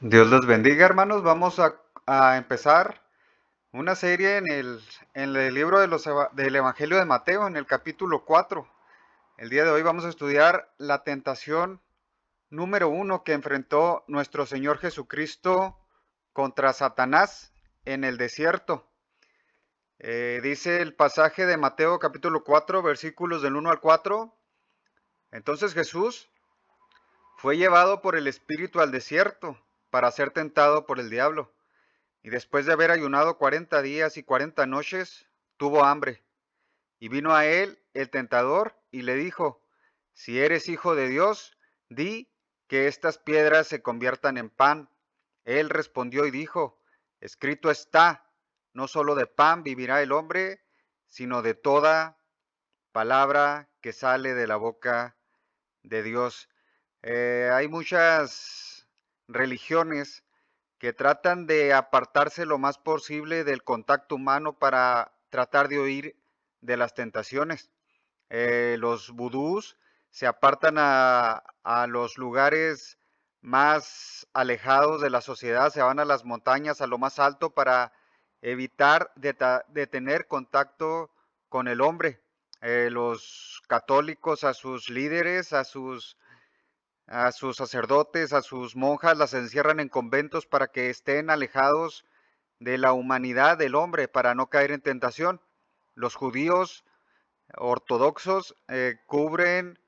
Dios los bendiga, hermanos. Vamos a empezar una serie en el libro del Evangelio de Mateo, en el capítulo 4. El día de hoy vamos a estudiar la tentación número uno que enfrentó nuestro Señor Jesucristo contra Satanás en el desierto. Dice el pasaje de Mateo capítulo 4, versículos del 1 al 4. Entonces Jesús fue llevado por el Espíritu al desierto para ser tentado por el diablo. Y después de haber ayunado 40 días y 40 noches, tuvo hambre. Y vino a él el tentador y le dijo, si eres hijo de Dios, di que estas piedras se conviertan en pan. Él respondió y dijo, escrito está, no solo de pan vivirá el hombre, sino de toda palabra que sale de la boca de Dios. Hay muchas religiones que tratan de apartarse lo más posible del contacto humano para tratar de huir de las tentaciones. Los vudús se apartan a los lugares más alejados de la sociedad, se van a las montañas, a lo más alto, para evitar de tener contacto con el hombre. Los católicos a sus líderes, a sus sacerdotes, a sus monjas, las encierran en conventos para que estén alejados de la humanidad del hombre, para no caer en tentación. Los judíos ortodoxos cubren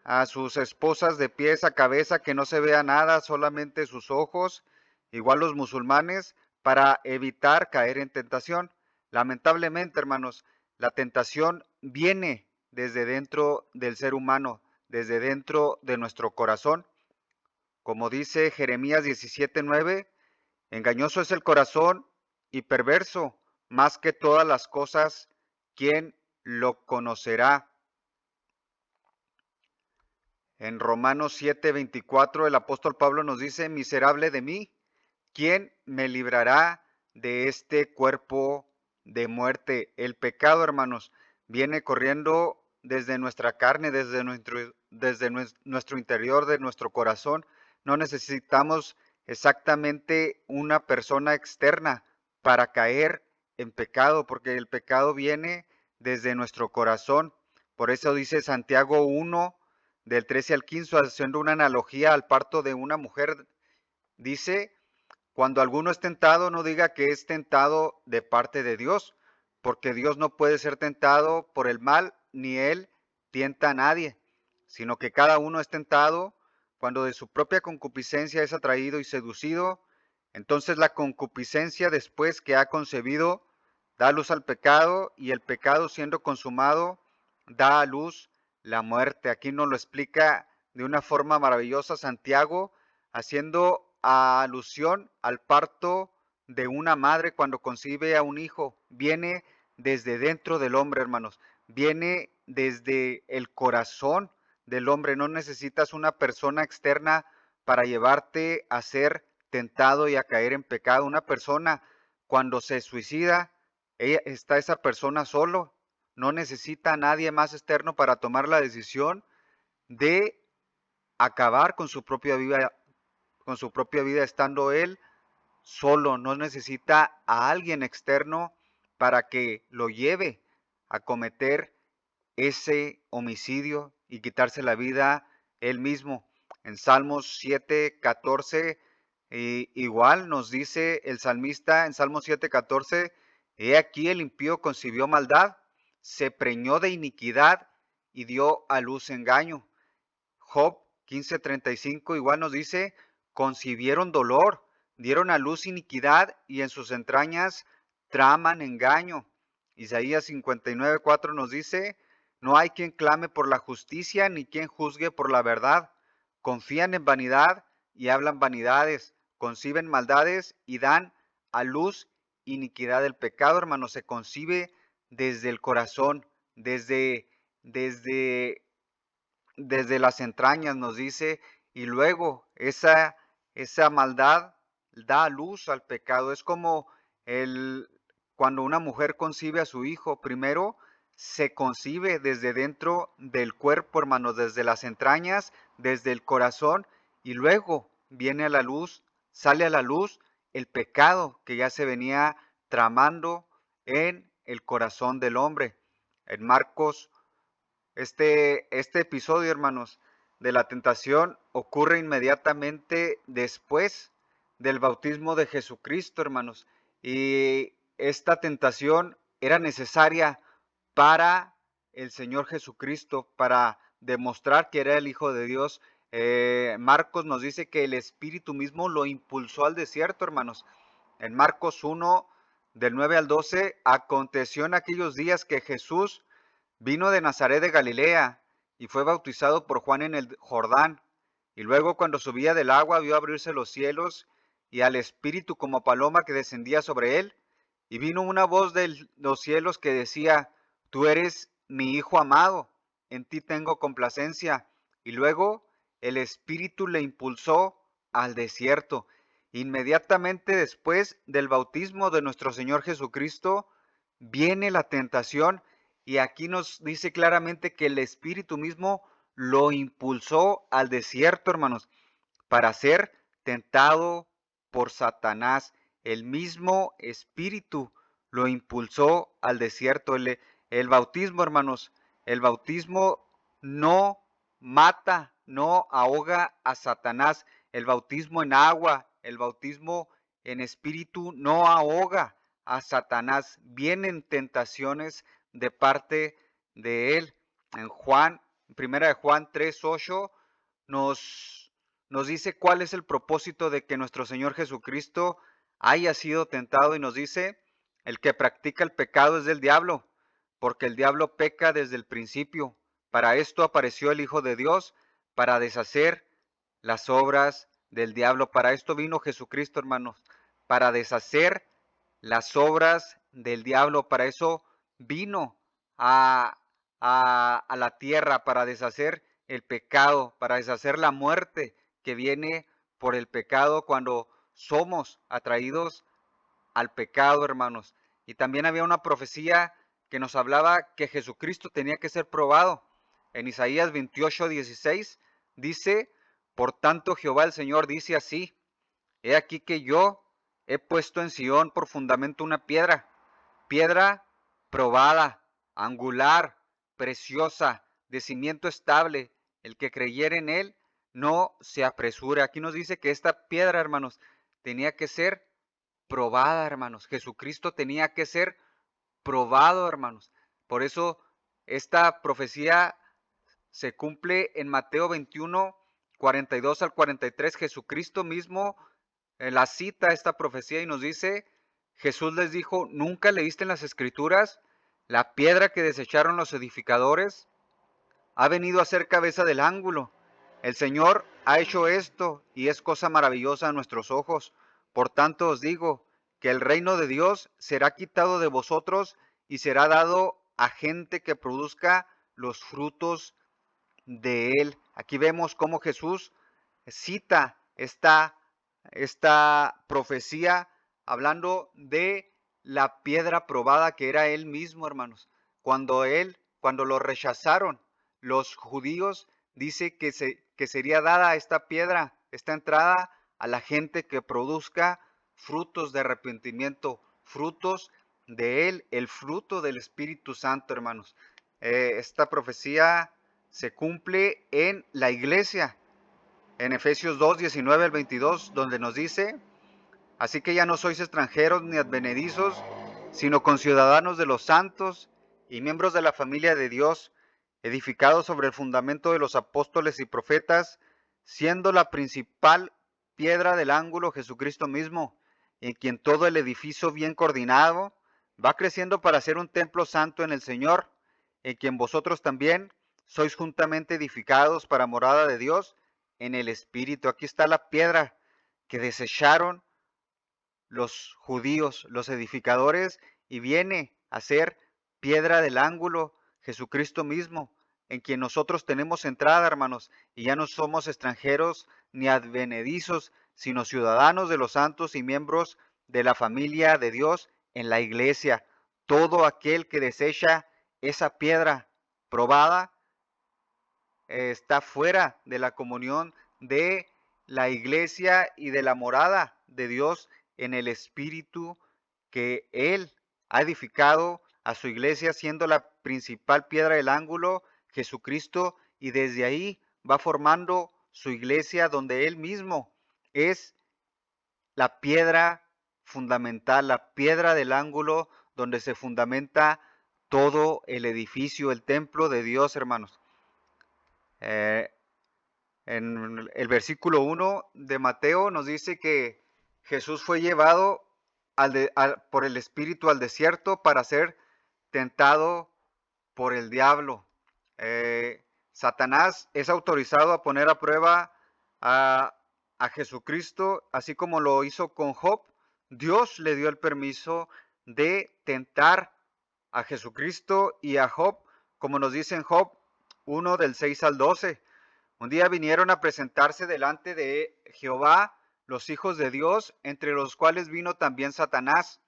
a sus esposas de pies a cabeza, que no se vea nada, solamente sus ojos. Igual los musulmanes, para evitar caer en tentación. Lamentablemente, hermanos, la tentación viene desde dentro del ser humano, desde dentro de nuestro corazón. Como dice Jeremías 17:9, engañoso es el corazón y perverso más que todas las cosas, ¿quién lo conocerá? En Romanos 7:24 el apóstol Pablo nos dice, miserable de mí, ¿quién me librará de este cuerpo de muerte? El pecado, hermanos, viene corriendo desde nuestra carne, desde nuestro interior, de nuestro corazón. No necesitamos exactamente una persona externa para caer en pecado, porque el pecado viene desde nuestro corazón. Por eso dice Santiago 1, del 13 al 15, haciendo una analogía al parto de una mujer, dice, cuando alguno es tentado, no diga que es tentado de parte de Dios, porque Dios no puede ser tentado por el mal, ni él tienta a nadie, sino que cada uno es tentado cuando de su propia concupiscencia es atraído y seducido. Entonces la concupiscencia, después que ha concebido, da luz al pecado, y el pecado, siendo consumado, da a luz la muerte. Aquí nos lo explica de una forma maravillosa Santiago, haciendo alusión al parto de una madre cuando concibe a un hijo. Viene desde dentro del hombre, hermanos. Viene desde el corazón del hombre. No necesitas una persona externa para llevarte a ser tentado y a caer en pecado. Una persona, cuando se suicida, está esa persona solo. No necesita a nadie más externo para tomar la decisión de acabar con su propia vida estando él solo. No necesita a alguien externo para que lo lleve a cometer ese homicidio y quitarse la vida él mismo. En Salmos 7:14, igual nos dice el salmista en Salmos 7:14, he aquí el impío concibió maldad, se preñó de iniquidad y dio a luz engaño. Job 15:35 igual nos dice, concibieron dolor, dieron a luz iniquidad y en sus entrañas traman engaño. Isaías 59:4 nos dice, no hay quien clame por la justicia ni quien juzgue por la verdad. Confían en vanidad y hablan vanidades, conciben maldades y dan a luz iniquidad. El pecado, hermano, se concibe desde el corazón, desde desde las entrañas, nos dice, y luego esa maldad da luz al pecado. Es como el, cuando una mujer concibe a su hijo, primero se concibe desde dentro del cuerpo, hermanos, desde las entrañas, desde el corazón, y luego viene a la luz sale a la luz el pecado que ya se venía tramando en el corazón del hombre. En Marcos, este episodio, hermanos, de la tentación ocurre inmediatamente después del bautismo de Jesucristo, hermanos. Y esta tentación era necesaria para el Señor Jesucristo, para demostrar que era el Hijo de Dios. Marcos nos dice que el Espíritu mismo lo impulsó al desierto, hermanos. En Marcos 1, del 9 al 12, aconteció en aquellos días que Jesús vino de Nazaret de Galilea y fue bautizado por Juan en el Jordán. Y luego cuando subía del agua vio abrirse los cielos y al Espíritu como paloma que descendía sobre él. Y vino una voz de los cielos que decía, tú eres mi Hijo amado, en ti tengo complacencia. Y luego el Espíritu le impulsó al desierto. Inmediatamente después del bautismo de nuestro Señor Jesucristo, viene la tentación y aquí nos dice claramente que el Espíritu mismo lo impulsó al desierto, hermanos, para ser tentado por Satanás. El mismo Espíritu lo impulsó al desierto. El bautismo, hermanos, el bautismo no mata, no ahoga a Satanás. El bautismo en agua, el bautismo en espíritu no ahoga a Satanás. Vienen tentaciones de parte de él. En Juan, primera de Juan 3:8 nos dice cuál es el propósito de que nuestro Señor Jesucristo haya sido tentado y nos dice, el que practica el pecado es del diablo, porque el diablo peca desde el principio. Para esto apareció el Hijo de Dios, para deshacer las obras del diablo. Para esto vino Jesucristo, hermanos, para deshacer las obras del diablo. Para eso vino a la tierra, para deshacer el pecado, para deshacer la muerte que viene por el pecado cuando somos atraídos al pecado, hermanos. Y también había una profecía que nos hablaba que Jesucristo tenía que ser probado. En Isaías 28:16 dice, por tanto Jehová el Señor dice así, he aquí que yo he puesto en Sión por fundamento una piedra, piedra probada, angular, preciosa, de cimiento estable. El que creyere en él no se apresure. Aquí nos dice que esta piedra, hermanos, tenía que ser probada, hermanos. Jesucristo tenía que ser probado, hermanos. Por eso esta profecía se cumple en Mateo 21, 42 al 43. Jesucristo mismo la cita esta profecía y nos dice, Jesús les dijo, ¿nunca leíste en las Escrituras la piedra que desecharon los edificadores? Ha venido a ser cabeza del ángulo. El Señor ha hecho esto y es cosa maravillosa a nuestros ojos. Por tanto os digo que el reino de Dios será quitado de vosotros y será dado a gente que produzca los frutos de él. Aquí vemos cómo Jesús cita esta profecía hablando de la piedra probada que era él mismo, hermanos. Cuando lo rechazaron los judíos, dice que sería dada esta piedra, esta entrada a la gente que produzca frutos de arrepentimiento, frutos de él, el fruto del Espíritu Santo, hermanos. Esta profecía se cumple en la iglesia, en Efesios 2, 19 al 22, donde nos dice, así que ya no sois extranjeros ni advenedizos, sino conciudadanos de los santos y miembros de la familia de Dios, edificados sobre el fundamento de los apóstoles y profetas, siendo la principal piedra del ángulo Jesucristo mismo, en quien todo el edificio bien coordinado va creciendo para ser un templo santo en el Señor, en quien vosotros también sois juntamente edificados para morada de Dios en el Espíritu. Aquí está la piedra que desecharon los judíos, los edificadores, y viene a ser piedra del ángulo, Jesucristo mismo, en quien nosotros tenemos entrada, hermanos, y ya no somos extranjeros ni advenedizos, sino ciudadanos de los santos y miembros de la familia de Dios en la iglesia. Todo aquel que desecha esa piedra probada está fuera de la comunión de la iglesia y de la morada de Dios en el Espíritu que Él ha edificado a su iglesia, siendo la principal piedra del ángulo, Jesucristo, y desde ahí va formando su iglesia donde Él mismo es la piedra fundamental, la piedra del ángulo donde se fundamenta todo el edificio, el templo de Dios, hermanos. Eh, en el versículo 1 de Mateo nos dice que Jesús fue llevado por el Espíritu al desierto para ser tentado por el diablo. Satanás es autorizado a poner a prueba a, a Jesucristo, así como lo hizo con Job. Dios le dio el permiso de tentar a Jesucristo y a Job, como nos dice en Job 1 del 6 al 12. Un día vinieron a presentarse delante de Jehová los hijos de Dios, entre los cuales vino también Satanás.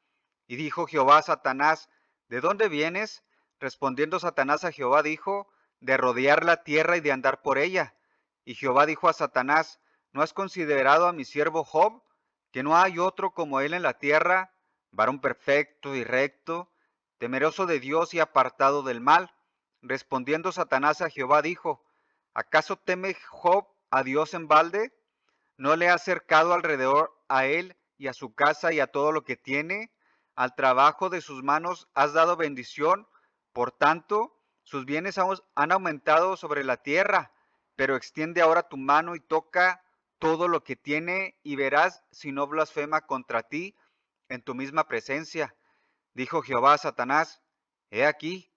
Y dijo Jehová a Satanás, ¿de dónde vienes? Respondiendo Satanás a Jehová dijo, de rodear la tierra y de andar por ella. Y Jehová dijo a Satanás, ¿no has considerado a mi siervo Job, que no hay otro como él en la tierra, varón perfecto y recto, temeroso de Dios y apartado del mal? Respondiendo Satanás a Jehová dijo, ¿acaso teme Job a Dios en balde? ¿No le ha cercado alrededor a él y a su casa y a todo lo que tiene? Al trabajo de sus manos has dado bendición, por tanto, sus bienes han aumentado sobre la tierra, pero extiende ahora tu mano y toca todo lo que tiene y verás si no blasfema contra ti en tu misma presencia. Dijo Jehová a Satanás, he aquí,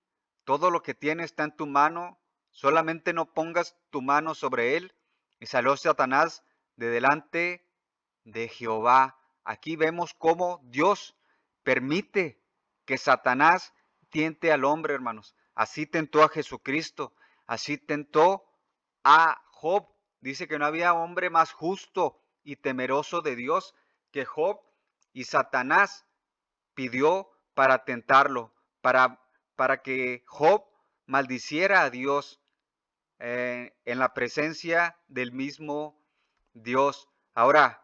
todo lo que tiene está en tu mano, solamente no pongas tu mano sobre él. Y salió Satanás de delante de Jehová. Aquí vemos cómo Dios permite que Satanás tiente al hombre, hermanos. Así tentó a Jesucristo, así tentó a Job. Dice que no había hombre más justo y temeroso de Dios que Job, y Satanás pidió para tentarlo, para que Job maldiciera a Dios en la presencia del mismo Dios. Ahora,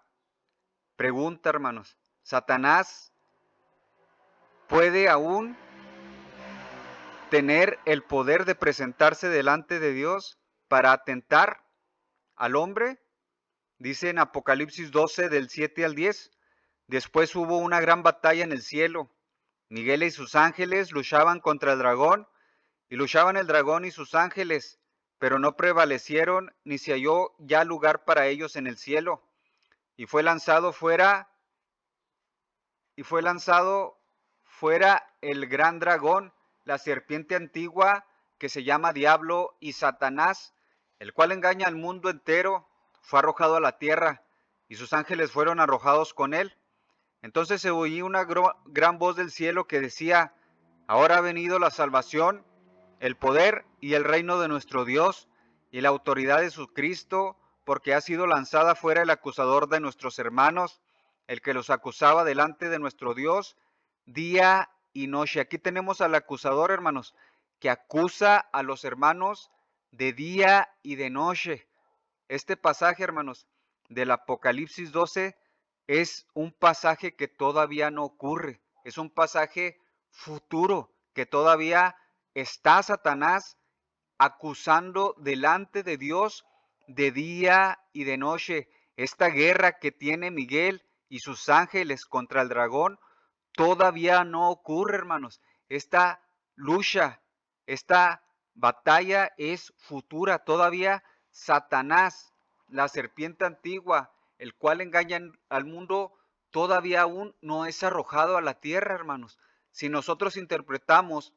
pregunta, hermanos, ¿Satanás puede aún tener el poder de presentarse delante de Dios para atentar al hombre? Dice en Apocalipsis 12 del 7 al 10, después hubo una gran batalla en el cielo. Miguel y sus ángeles luchaban contra el dragón, y luchaban el dragón y sus ángeles, pero no prevalecieron, ni se halló ya lugar para ellos en el cielo. Y fue lanzado fuera el gran dragón, la serpiente antigua, que se llama Diablo y Satanás, el cual engaña al mundo entero. Fue arrojado a la tierra, y sus ángeles fueron arrojados con él. Entonces se oía una gran voz del cielo que decía, ahora ha venido la salvación, el poder y el reino de nuestro Dios y la autoridad de su Cristo, porque ha sido lanzada fuera el acusador de nuestros hermanos, el que los acusaba delante de nuestro Dios día y noche. Aquí tenemos al acusador, hermanos, que acusa a los hermanos de día y de noche. Este pasaje, hermanos, del Apocalipsis 12 es un pasaje que todavía no ocurre. Es un pasaje futuro que todavía está Satanás acusando delante de Dios de día y de noche. Esta guerra que tiene Miguel y sus ángeles contra el dragón todavía no ocurre, hermanos. Esta lucha, esta batalla es futura. Todavía Satanás, la serpiente antigua, el cual engaña al mundo, todavía aún no es arrojado a la tierra, hermanos. Si nosotros interpretamos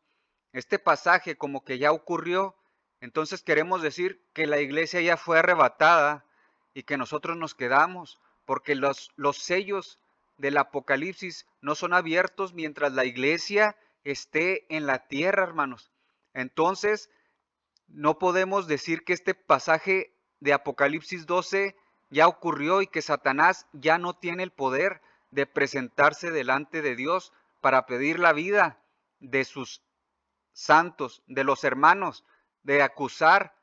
este pasaje como que ya ocurrió, entonces queremos decir que la iglesia ya fue arrebatada y que nosotros nos quedamos, porque los sellos del Apocalipsis no son abiertos mientras la iglesia esté en la tierra, hermanos. Entonces, no podemos decir que este pasaje de Apocalipsis 12 ya ocurrió y que Satanás ya no tiene el poder de presentarse delante de Dios para pedir la vida de sus santos, de los hermanos, de acusar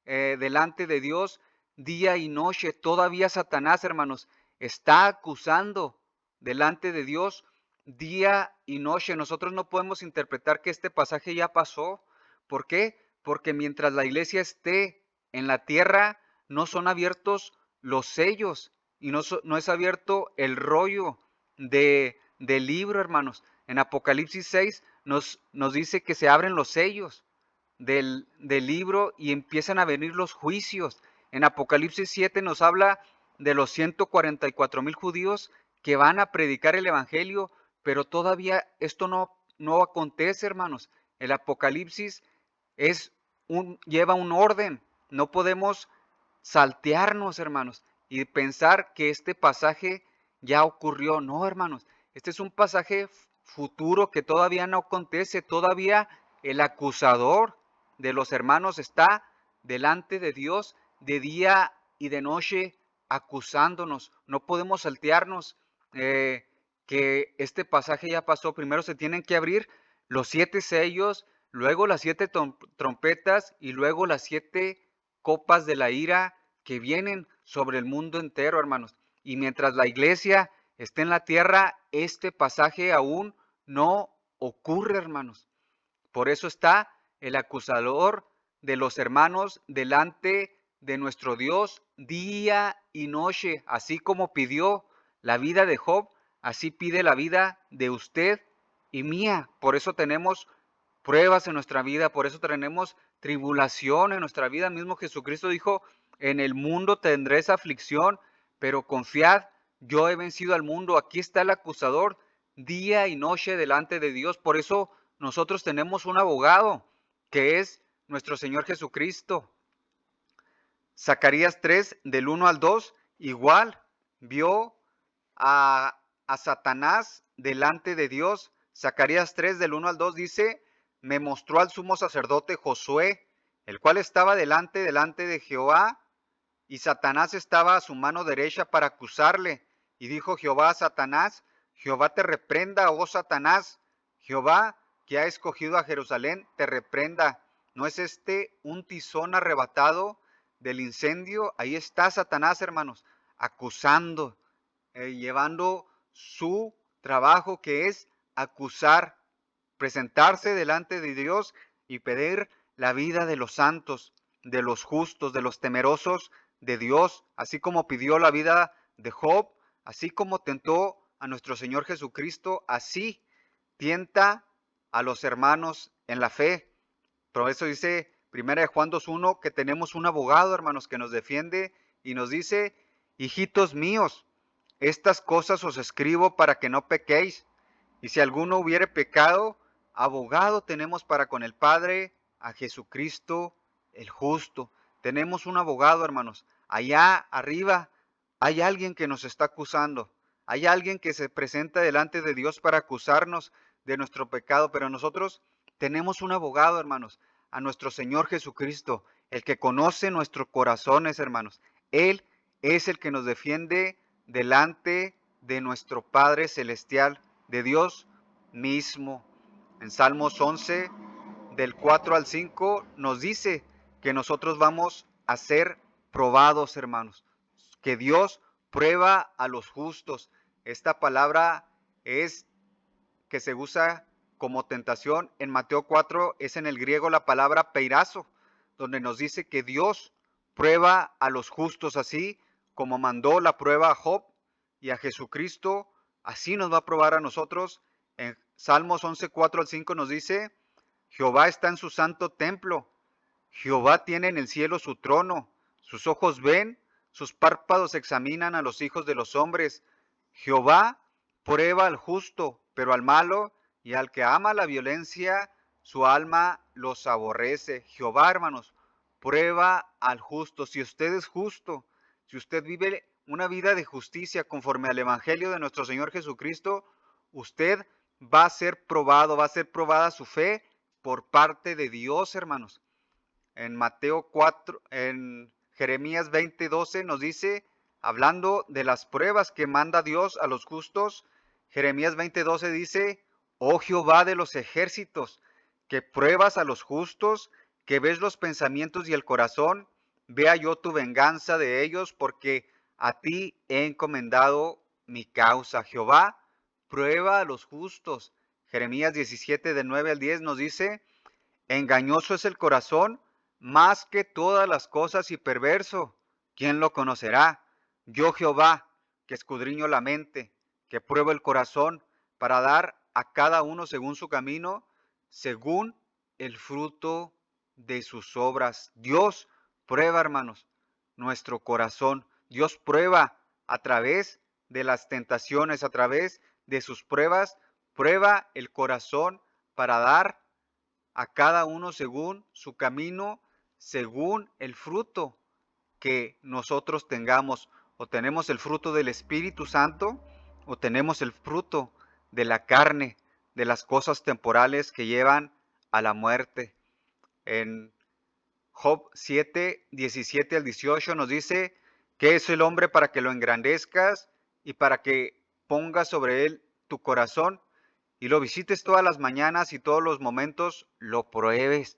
delante de Dios día y noche. Todavía Satanás, hermanos, está acusando delante de Dios día y noche. Nosotros no podemos interpretar que este pasaje ya pasó. ¿Por qué? Porque mientras la iglesia esté en la tierra, no son abiertos los sellos y no es abierto el rollo del libro, hermanos. En Apocalipsis 6 nos dice que se abren los sellos del libro y empiezan a venir los juicios. En Apocalipsis 7 nos habla de los 144,000 judíos que van a predicar el evangelio, pero todavía esto no acontece, hermanos. El Apocalipsis lleva un orden. No podemos saltearnos, hermanos, y pensar que este pasaje ya ocurrió. No, hermanos, este es un pasaje futuro que todavía no acontece. Todavía el acusador de los hermanos está delante de Dios de día y de noche acusándonos. No podemos saltearnos que este pasaje ya pasó. Primero se tienen que abrir los 7 sellos, luego las 7 trompetas y luego las 7 copas de la ira que vienen sobre el mundo entero, hermanos. Y mientras la iglesia esté en la tierra, este pasaje aún no ocurre, hermanos. Por eso está el acusador de los hermanos delante de nuestro Dios día y noche. Así como pidió la vida de Job, así pide la vida de usted y mía. Por eso tenemos pruebas en nuestra vida, por eso tenemos tribulación en nuestra vida. Mismo Jesucristo dijo, en el mundo tendréis aflicción, pero confiad, yo he vencido al mundo. Aquí está el acusador día y noche delante de Dios. Por eso nosotros tenemos un abogado, que es nuestro Señor Jesucristo. Zacarías 3, del 1 al 2, igual vio a Satanás delante de Dios. Zacarías 3, del 1 al 2 dice, me mostró al sumo sacerdote Josué, el cual estaba delante de Jehová, y Satanás estaba a su mano derecha para acusarle. Y dijo Jehová a Satanás, Jehová te reprenda, oh Satanás, Jehová que ha escogido a Jerusalén, te reprenda. ¿No es este un tizón arrebatado del incendio? Ahí está Satanás, hermanos, acusando, llevando su trabajo, que es acusar, presentarse delante de Dios y pedir la vida de los santos, de los justos, de los temerosos de Dios, así como pidió la vida de Job, así como tentó a nuestro Señor Jesucristo, así tienta a los hermanos en la fe. Por eso dice 1 Juan 2:1 que tenemos un abogado, hermanos, que nos defiende y nos dice, hijitos míos, estas cosas os escribo para que no pequéis. Y si alguno hubiere pecado, abogado tenemos para con el Padre, a Jesucristo el justo. Tenemos un abogado, hermanos. Allá arriba hay alguien que nos está acusando. Hay alguien que se presenta delante de Dios para acusarnos de nuestro pecado, pero nosotros tenemos un abogado, hermanos, a nuestro Señor Jesucristo, el que conoce nuestros corazones, hermanos. Él es el que nos defiende delante de nuestro Padre Celestial, de Dios mismo. En Salmos 11, del 4 al 5, nos dice que nosotros vamos a ser probados, hermanos, que Dios prueba a los justos. Esta palabra es que se usa como tentación en Mateo 4, es en el griego la palabra peirazo, donde nos dice que Dios prueba a los justos, así como mandó la prueba a Job y a Jesucristo, así nos va a probar a nosotros. En Salmos 11, 4 al 5 nos dice, Jehová está en su santo templo, Jehová tiene en el cielo su trono, sus ojos ven, sus párpados examinan a los hijos de los hombres. Jehová prueba al justo, pero al malo y al que ama la violencia, su alma los aborrece. Jehová, hermanos, prueba al justo. Si usted es justo, si usted vive una vida de justicia conforme al Evangelio de nuestro Señor Jesucristo, usted va a ser probado, va a ser probada su fe por parte de Dios, hermanos. En Mateo 4, en Jeremías 20:12 nos dice, hablando de las pruebas que manda Dios a los justos, Jeremías 20:12 dice, oh Jehová de los ejércitos, que pruebas a los justos, que ves los pensamientos y el corazón, vea yo tu venganza de ellos, porque a ti he encomendado mi causa. Jehová prueba a los justos. Jeremías 17, del 9 al 10 nos dice, engañoso es el corazón más que todas las cosas y perverso. ¿Quién lo conocerá? Yo Jehová, que escudriño la mente, que pruebo el corazón, para dar a cada uno según su camino, según el fruto de sus obras. Dios prueba, hermanos, nuestro corazón. Dios prueba a través de las tentaciones, a través de sus pruebas, prueba el corazón para dar a cada uno según su camino, según el fruto que nosotros tengamos. O tenemos el fruto del Espíritu Santo, o tenemos el fruto de la carne, de las cosas temporales que llevan a la muerte. En Job 7, 17 al 18 nos dice, ¿qué es el hombre para que lo engrandezcas y para que pongas sobre él tu corazón y lo visites todas las mañanas y todos los momentos lo pruebes?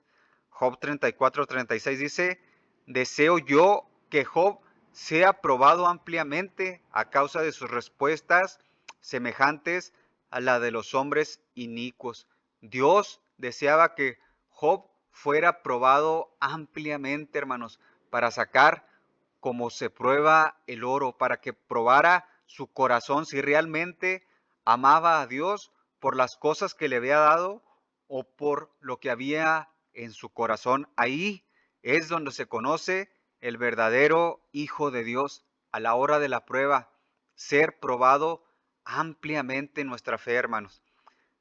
Job 34, 36 dice, deseo yo que Job sea probado ampliamente a causa de sus respuestas semejantes a la de los hombres inicuos. Dios deseaba que Job fuera probado ampliamente, hermanos, para sacar como se prueba el oro, para que probara su corazón si realmente amaba a Dios por las cosas que le había dado o por lo que había en su corazón. Ahí es donde se conoce el verdadero Hijo de Dios a la hora de la prueba, ser probado ampliamente en nuestra fe, hermanos.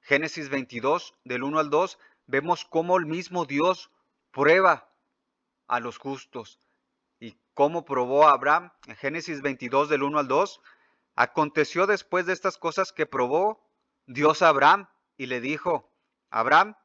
Génesis 22, del 1 al 2, vemos cómo el mismo Dios prueba a los justos. ¿Y cómo probó a Abraham? En Génesis 22, del 1 al 2, aconteció después de estas cosas que probó Dios a Abraham y le dijo, Abraham,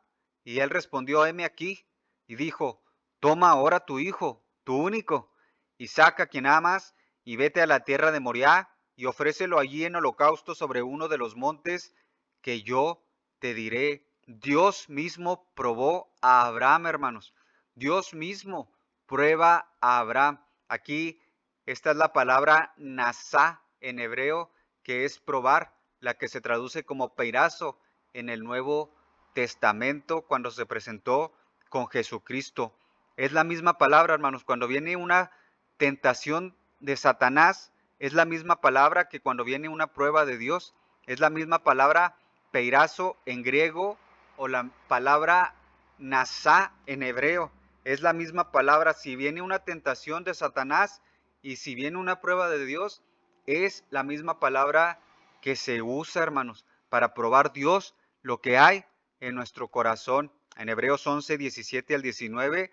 y él respondió, heme aquí, y dijo, toma ahora tu hijo, tu único, y saca a quien amas, y vete a la tierra de Moriah, y ofrécelo allí en holocausto sobre uno de los montes que yo te diré. Dios mismo probó a Abraham, hermanos. Dios mismo prueba a Abraham. Aquí esta es la palabra nasá en hebreo, que es probar, la que se traduce como peirazo en el Nuevo Testamento cuando se presentó con Jesucristo. Es la misma palabra, hermanos, cuando viene una tentación de Satanás, es la misma palabra que cuando viene una prueba de Dios, es la misma palabra peirazo en griego o la palabra nasá en hebreo. Es la misma palabra. Si viene una tentación de Satanás y si viene una prueba de Dios, es la misma palabra que se usa, hermanos, para probar Dios lo que hay en nuestro corazón. En Hebreos 11, 17 al 19,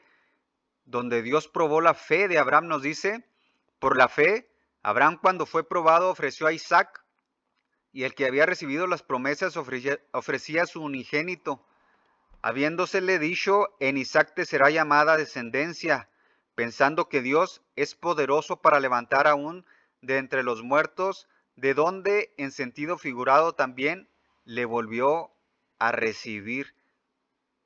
donde Dios probó la fe de Abraham, nos dice, por la fe, Abraham cuando fue probado ofreció a Isaac, y el que había recibido las promesas ofrecía a su unigénito, habiéndosele dicho, en Isaac te será llamada descendencia, pensando que Dios es poderoso para levantar aún de entre los muertos, de donde en sentido figurado también le volvió a recibir.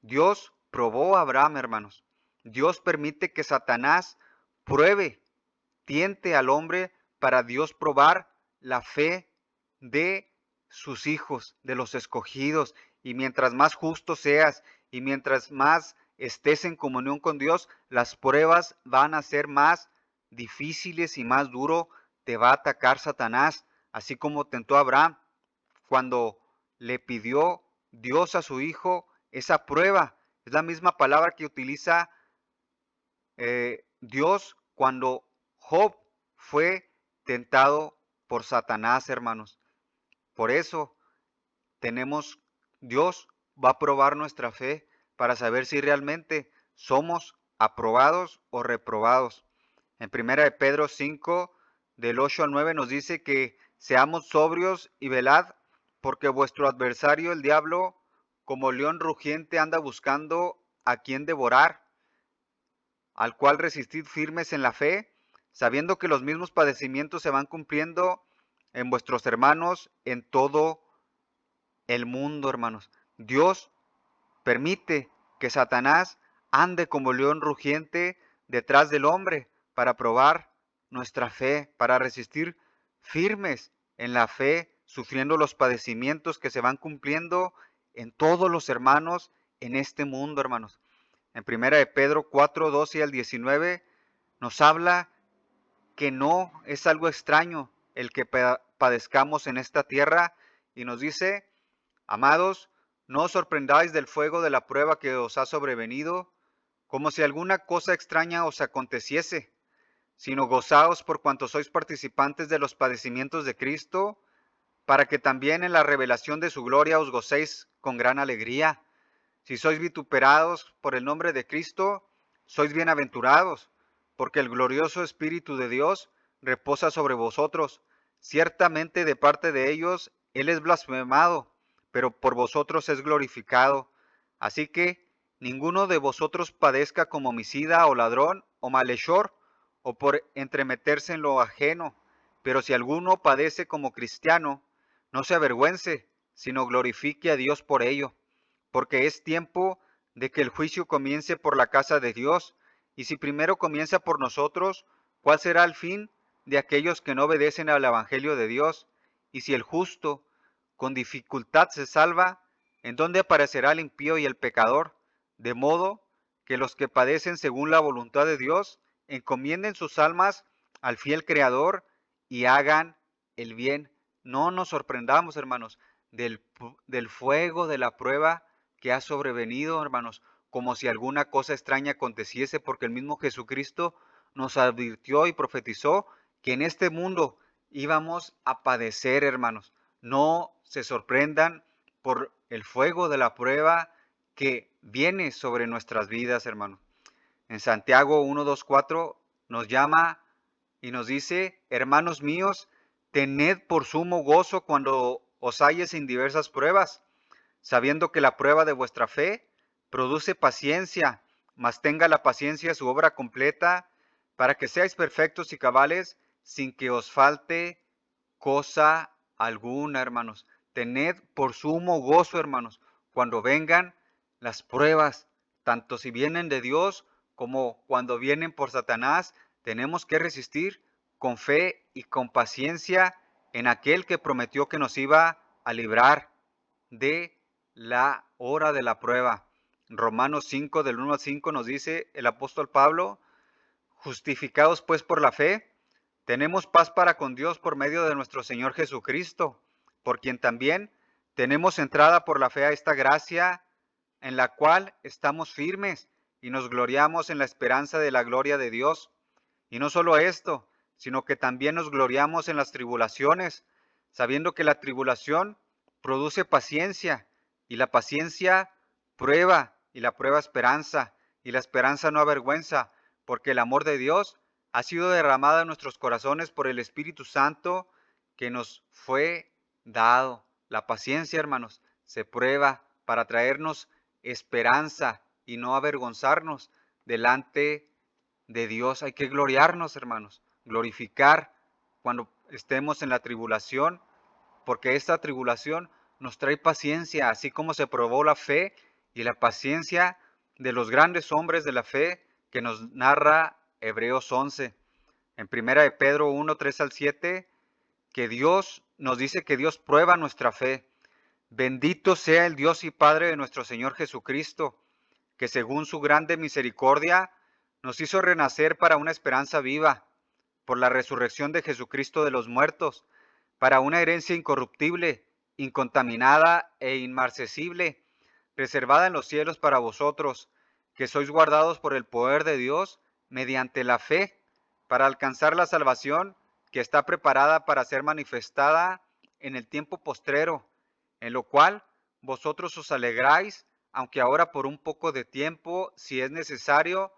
Dios probó a Abraham, hermanos. Dios permite que Satanás pruebe, tiente al hombre para Dios probar la fe de sus hijos, de los escogidos. Y mientras más justo seas y mientras más estés en comunión con Dios, las pruebas van a ser más difíciles y más duro te va a atacar Satanás, así como tentó a Abraham cuando le pidió Dios a su hijo esa prueba. Es la misma palabra que utiliza Dios cuando Job fue tentado por Satanás, hermanos. Por eso tenemos, Dios va a probar nuestra fe para saber si realmente somos aprobados o reprobados. En primera de Pedro 5, del 8 al 9 nos dice que seamos sobrios y velad, porque vuestro adversario, el diablo, como león rugiente, anda buscando a quien devorar, al cual resistid firmes en la fe, sabiendo que los mismos padecimientos se van cumpliendo en vuestros hermanos en todo el mundo, hermanos. Dios permite que Satanás ande como león rugiente detrás del hombre para probar nuestra fe, para resistir firmes en la fe, sufriendo los padecimientos que se van cumpliendo en todos los hermanos en este mundo, hermanos. En primera de Pedro 4, 12 al 19 nos habla que no es algo extraño el que padezcamos en esta tierra y nos dice: amados, no os sorprendáis del fuego de la prueba que os ha sobrevenido, como si alguna cosa extraña os aconteciese, sino gozaos por cuanto sois participantes de los padecimientos de Cristo, para que también en la revelación de su gloria os gocéis con gran alegría. Si sois vituperados por el nombre de Cristo, sois bienaventurados, porque el glorioso Espíritu de Dios reposa sobre vosotros. Ciertamente de parte de ellos Él es blasfemado, pero por vosotros es glorificado. Así que ninguno de vosotros padezca como homicida o ladrón o malhechor, o por entremeterse en lo ajeno. Pero si alguno padece como cristiano, no se avergüence, sino glorifique a Dios por ello, porque es tiempo de que el juicio comience por la casa de Dios, y si primero comienza por nosotros, ¿cuál será el fin de aquellos que no obedecen al Evangelio de Dios? Y si el justo con dificultad se salva, ¿en dónde aparecerá el impío y el pecador? De modo que los que padecen según la voluntad de Dios encomienden sus almas al fiel Creador y hagan el bien. No nos sorprendamos, hermanos, del fuego de la prueba que ha sobrevenido, hermanos, como si alguna cosa extraña aconteciese, porque el mismo Jesucristo nos advirtió y profetizó que en este mundo íbamos a padecer, hermanos. No se sorprendan por el fuego de la prueba que viene sobre nuestras vidas, hermanos. En Santiago 1, 2, 4 nos llama y nos dice: hermanos míos, tened por sumo gozo cuando os halles en diversas pruebas, sabiendo que la prueba de vuestra fe produce paciencia, mas tenga la paciencia su obra completa, para que seáis perfectos y cabales, sin que os falte cosa alguna, hermanos. Tened por sumo gozo, hermanos, cuando vengan las pruebas, tanto si vienen de Dios como cuando vienen por Satanás. Tenemos que resistir con fe y con paciencia en aquel que prometió que nos iba a librar de la hora de la prueba. Romanos 5, del 1 al 5 nos dice el apóstol Pablo: justificados pues por la fe, tenemos paz para con Dios por medio de nuestro Señor Jesucristo, por quien también tenemos entrada por la fe a esta gracia, en la cual estamos firmes y nos gloriamos en la esperanza de la gloria de Dios. Y no solo esto, sino que también nos gloriamos en las tribulaciones, sabiendo que la tribulación produce paciencia, y la paciencia prueba, y la prueba esperanza, y la esperanza no avergüenza, porque el amor de Dios ha sido derramado en nuestros corazones por el Espíritu Santo que nos fue dado. La paciencia, hermanos, se prueba para traernos esperanza y no avergonzarnos delante de Dios. Hay que gloriarnos, hermanos, glorificar cuando estemos en la tribulación, porque esta tribulación nos trae paciencia, así como se probó la fe y la paciencia de los grandes hombres de la fe que nos narra Hebreos 11. En primera de Pedro 1, 3 al 7, que Dios nos dice que Dios prueba nuestra fe. Bendito sea el Dios y Padre de nuestro Señor Jesucristo, que según su grande misericordia nos hizo renacer para una esperanza viva, por la resurrección de Jesucristo de los muertos, para una herencia incorruptible, incontaminada e inmarcesible, reservada en los cielos para vosotros, que sois guardados por el poder de Dios mediante la fe, para alcanzar la salvación que está preparada para ser manifestada en el tiempo postrero, en lo cual vosotros os alegráis, aunque ahora por un poco de tiempo, si es necesario,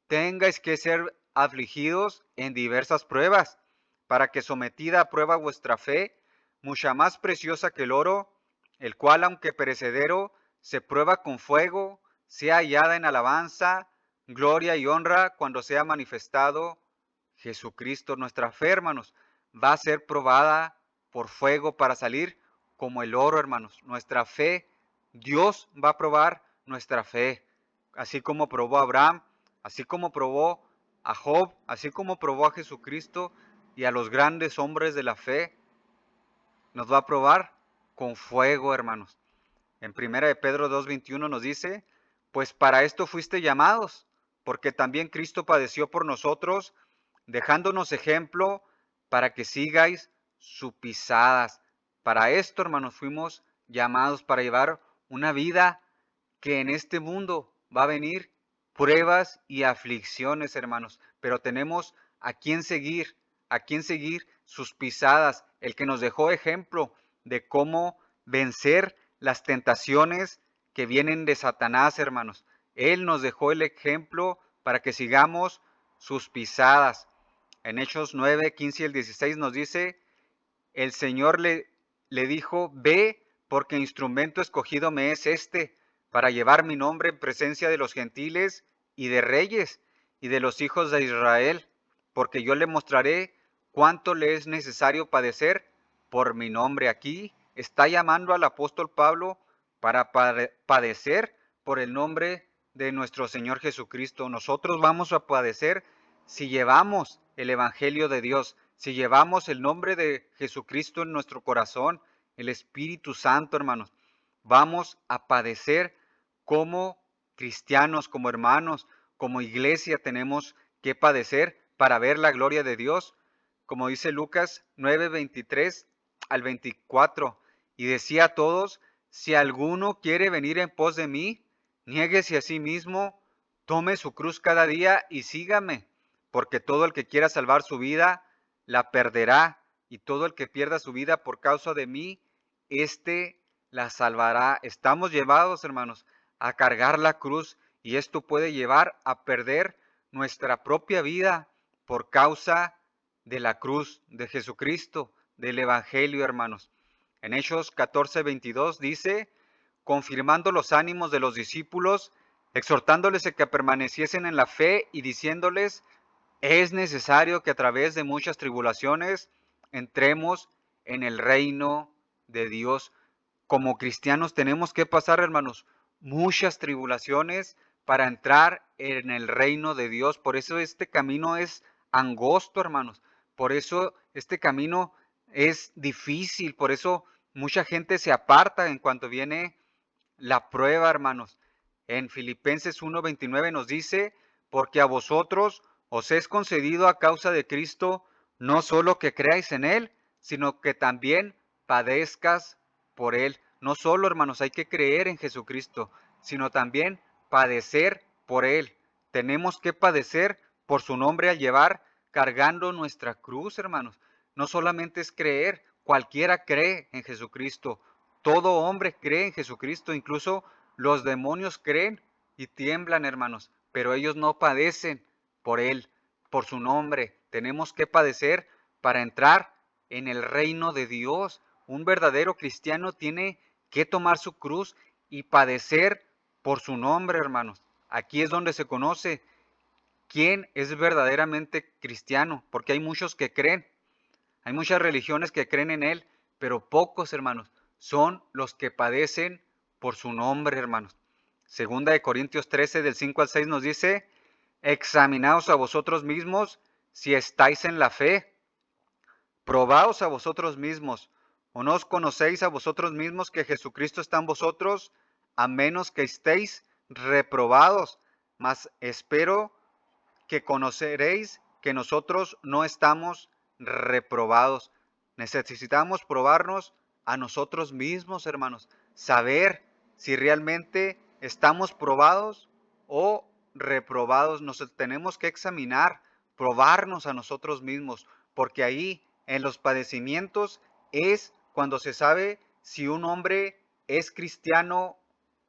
tengáis que ser afligidos en diversas pruebas, para que sometida a prueba vuestra fe, mucha más preciosa que el oro, el cual, aunque perecedero, se prueba con fuego, sea hallada en alabanza, gloria y honra cuando sea manifestado Jesucristo. Nuestra fe, hermanos, va a ser probada por fuego para salir como el oro, hermanos. Nuestra fe, Dios va a probar nuestra fe, así como probó a Abraham, así como probó a Job, así como probó a Jesucristo y a los grandes hombres de la fe, nos va a probar con fuego, hermanos. En 1 de Pedro 2:21 nos dice, pues para esto fuiste llamados, porque también Cristo padeció por nosotros, dejándonos ejemplo para que sigáis sus pisadas. Para esto, hermanos, fuimos llamados para llevar una vida que en este mundo va a venir pruebas y aflicciones, hermanos, pero tenemos a quién seguir sus pisadas, el que nos dejó ejemplo de cómo vencer las tentaciones que vienen de Satanás, hermanos. Él nos dejó el ejemplo para que sigamos sus pisadas. En Hechos 9, 15 y el 16 nos dice, el Señor le dijo, ve, porque instrumento escogido me es este, para llevar mi nombre en presencia de los gentiles y de reyes y de los hijos de Israel, porque yo le mostraré cuánto le es necesario padecer por mi nombre. Aquí está llamando al apóstol Pablo para padecer por el nombre de nuestro Señor Jesucristo. Nosotros vamos a padecer si llevamos el Evangelio de Dios, si llevamos el nombre de Jesucristo en nuestro corazón, el Espíritu Santo, hermanos. Vamos a padecer como cristianos, como hermanos, como iglesia tenemos que padecer para ver la gloria de Dios, como dice Lucas 9:23 al 24. Y decía a todos, si alguno quiere venir en pos de mí, niéguese a sí mismo, tome su cruz cada día y sígame, porque todo el que quiera salvar su vida, la perderá, y todo el que pierda su vida por causa de mí, éste la salvará. Estamos llevados, hermanos, a cargar la cruz, y esto puede llevar a perder nuestra propia vida por causa de la cruz de Jesucristo, del Evangelio, hermanos. En Hechos 14:22 dice, confirmando los ánimos de los discípulos, exhortándoles a que permaneciesen en la fe y diciéndoles, es necesario que a través de muchas tribulaciones entremos en el reino de Dios. Como cristianos tenemos que pasar, hermanos, muchas tribulaciones para entrar en el reino de Dios. Por eso este camino es angosto, hermanos. Por eso este camino es difícil. Por eso mucha gente se aparta en cuanto viene la prueba, hermanos. En Filipenses 1:29 nos dice, porque a vosotros os es concedido a causa de Cristo no solo que creáis en Él, sino que también padezcas por Él. No solo, hermanos, hay que creer en Jesucristo, sino también padecer por Él. Tenemos que padecer por su nombre al llevar cargando nuestra cruz, hermanos. No solamente es creer, cualquiera cree en Jesucristo. Todo hombre cree en Jesucristo, incluso los demonios creen y tiemblan, hermanos, pero ellos no padecen por Él, por su nombre. Tenemos que padecer para entrar en el reino de Dios. Un verdadero cristiano tiene que tomar su cruz y padecer por su nombre, hermanos. Aquí es donde se conoce quién es verdaderamente cristiano, porque hay muchos que creen, hay muchas religiones que creen en Él, pero pocos, hermanos, son los que padecen por su nombre, hermanos. Segunda de Corintios 13, del 5 al 6 nos dice, examinaos a vosotros mismos si estáis en la fe, probaos a vosotros mismos, o no os conocéis a vosotros mismos que Jesucristo está en vosotros, a menos que estéis reprobados, mas espero que conoceréis que nosotros no estamos reprobados. Necesitamos probarnos a nosotros mismos, hermanos, saber si realmente estamos probados o reprobados. Nos tenemos que examinar, probarnos a nosotros mismos, porque ahí en los padecimientos es cuando se sabe si un hombre es cristiano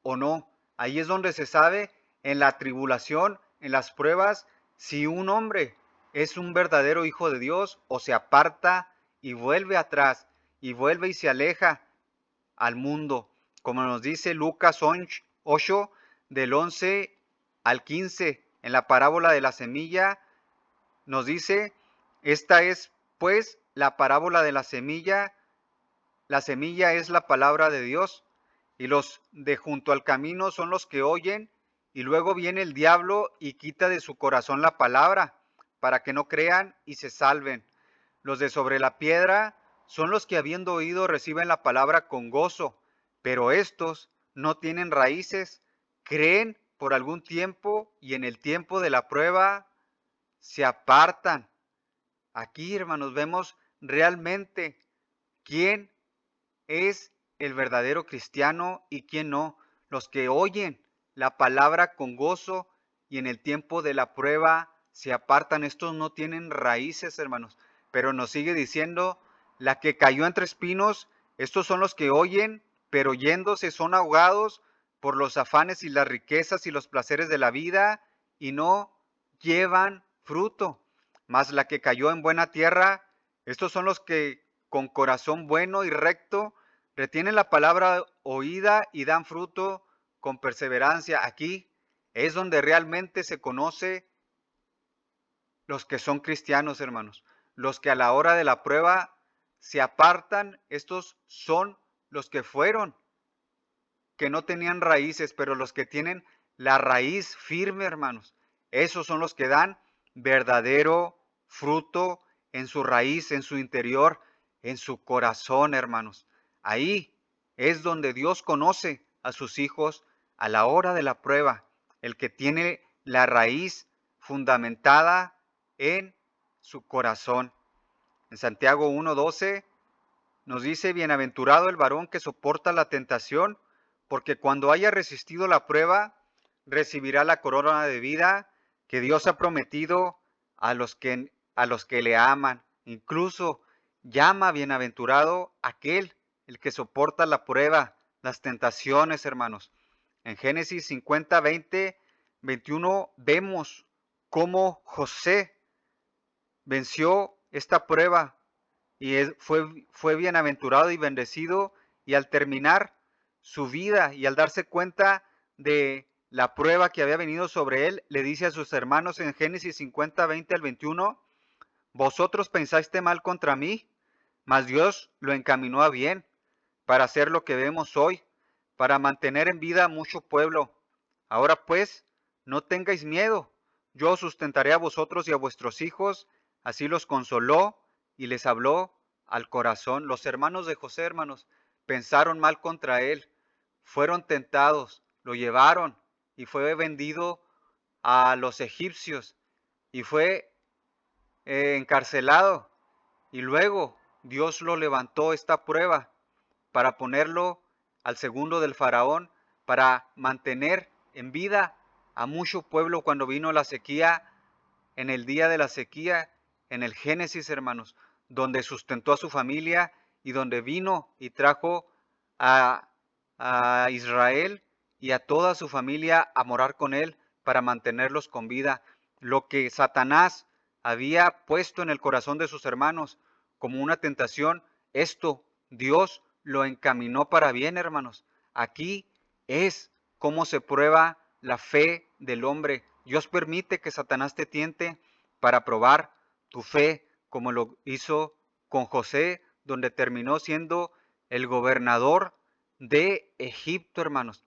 o no. Ahí es donde se sabe en la tribulación, en las pruebas, si un hombre es un verdadero hijo de Dios o se aparta y vuelve atrás y vuelve y se aleja al mundo, como nos dice Lucas 8 del 11 al 15 en la parábola de la semilla, nos dice, esta es pues la parábola de la semilla es la palabra de Dios, y los de junto al camino son los que oyen, y luego viene el diablo y quita de su corazón la palabra, para que no crean y se salven. Los de sobre la piedra son los que habiendo oído reciben la palabra con gozo, pero estos no tienen raíces, creen por algún tiempo y en el tiempo de la prueba se apartan. Aquí, hermanos, vemos realmente quién es el verdadero cristiano y quién no. Los que oyen la palabra con gozo y en el tiempo de la prueba se apartan. Estos no tienen raíces, hermanos. Pero nos sigue diciendo, la que cayó entre espinos, estos son los que oyen, pero yéndose son ahogados por los afanes y las riquezas y los placeres de la vida y no llevan fruto. Mas la que cayó en buena tierra, estos son los que con corazón bueno y recto retienen la palabra oída y dan fruto con perseverancia. Aquí es donde realmente se conoce los que son cristianos, hermanos. Los que a la hora de la prueba se apartan, estos son los que fueron, que no tenían raíces, pero los que tienen la raíz firme, hermanos. Esos son los que dan verdadero fruto en su raíz, en su interior, en su corazón, hermanos. Ahí es donde Dios conoce a sus hijos a la hora de la prueba. El que tiene la raíz fundamentada en su corazón. En Santiago 1:12 nos dice, bienaventurado el varón que soporta la tentación, porque cuando haya resistido la prueba, recibirá la corona de vida que Dios ha prometido a los que le aman. Incluso llama bienaventurado aquel, el que soporta la prueba, las tentaciones, hermanos. En Génesis 50, 20, 21 vemos cómo José venció esta prueba y fue bienaventurado y bendecido, y al terminar su vida y al darse cuenta de la prueba que había venido sobre él, le dice a sus hermanos en Génesis 50, 20 al 21, vosotros pensaste mal contra mí, mas Dios lo encaminó a bien, para hacer lo que vemos hoy, para mantener en vida a mucho pueblo. Ahora pues, no tengáis miedo, yo os sustentaré a vosotros y a vuestros hijos. Así los consoló y les habló al corazón. Los hermanos de José, hermanos, pensaron mal contra él, fueron tentados, lo llevaron y fue vendido a los egipcios y fue encarcelado. Y luego Dios lo levantó esta prueba para ponerlo al segundo del faraón, para mantener en vida a mucho pueblo cuando vino la sequía, en el día de la sequía, en el Génesis, hermanos, donde sustentó a su familia y donde vino y trajo a, a Israel y a toda su familia a morar con él para mantenerlos con vida. Lo que Satanás había puesto en el corazón de sus hermanos como una tentación, esto Dios lo encaminó para bien, hermanos. Aquí es cómo se prueba la fe del hombre. Dios permite que Satanás te tiente para probar tu fe, como lo hizo con José, donde terminó siendo el gobernador de Egipto, hermanos.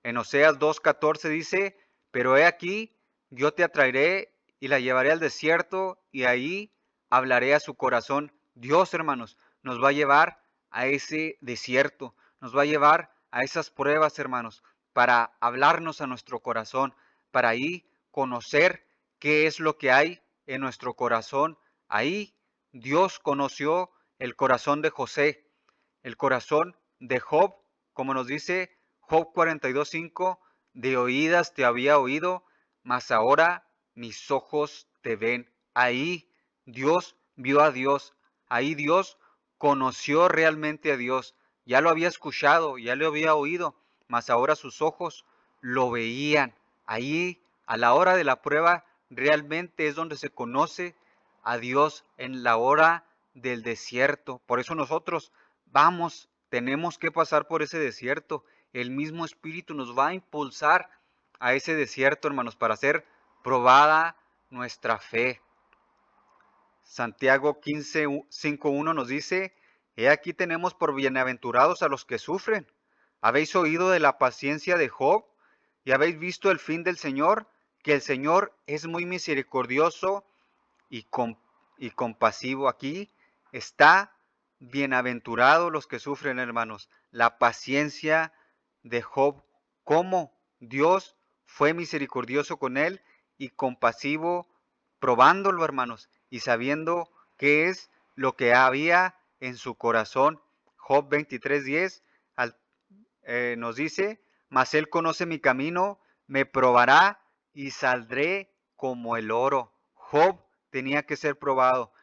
En Oseas 2:14 dice, pero he aquí, yo te atraeré y la llevaré al desierto y ahí hablaré a su corazón. Dios, hermanos, nos va a llevar a ese desierto, nos va a llevar a esas pruebas, hermanos, para hablarnos a nuestro corazón, para ahí conocer qué es lo que hay en nuestro corazón. Ahí Dios conoció el corazón de José, el corazón de Job, como nos dice Job 42:5, de oídas te había oído, mas ahora mis ojos te ven. Ahí Dios vio a Dios, ahí Dios conoció realmente a Dios. Ya lo había escuchado, ya lo había oído, mas ahora sus ojos lo veían. Ahí, a la hora de la prueba, realmente es donde se conoce a Dios, en la hora del desierto. Por eso nosotros vamos, tenemos que pasar por ese desierto. El mismo Espíritu nos va a impulsar a ese desierto, hermanos, para hacer probada nuestra fe. Santiago 15:5:1 nos dice, he aquí tenemos por bienaventurados a los que sufren. ¿Habéis oído de la paciencia de Job y habéis visto el fin del Señor? Que el Señor es muy misericordioso y, y compasivo. Aquí está bienaventurados los que sufren, hermanos. La paciencia de Job, cómo Dios fue misericordioso con él y compasivo, probándolo, hermanos, y sabiendo qué es lo que había en su corazón. Job 23:10 nos dice, mas él conoce mi camino, me probará y saldré como el oro. Job tenía que ser probado.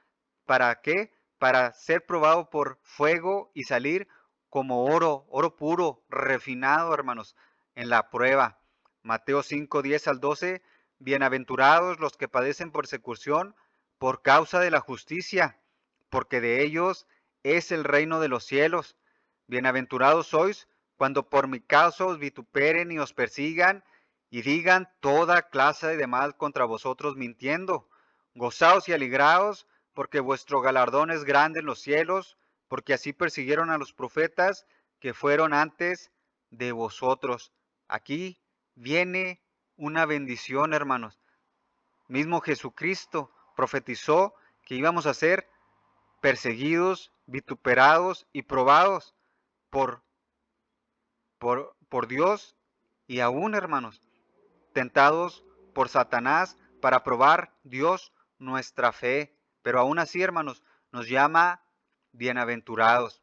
¿Para qué? Para ser probado por fuego y salir como oro, oro puro, refinado, hermanos, en la prueba. Mateo 5:10-12, bienaventurados los que padecen persecución por causa de la justicia, porque de ellos es el reino de los cielos. Bienaventurados sois cuando por mi causa os vituperen y os persigan y digan toda clase de mal contra vosotros mintiendo. Gozaos y alegraos, porque vuestro galardón es grande en los cielos, porque así persiguieron a los profetas que fueron antes de vosotros. Aquí viene una bendición, hermanos. Mismo Jesucristo profetizó que íbamos a ser perseguidos, vituperados y probados por, por Dios y aún, hermanos, tentados por Satanás para probar Dios nuestra fe. Pero aún así, hermanos, nos llama bienaventurados.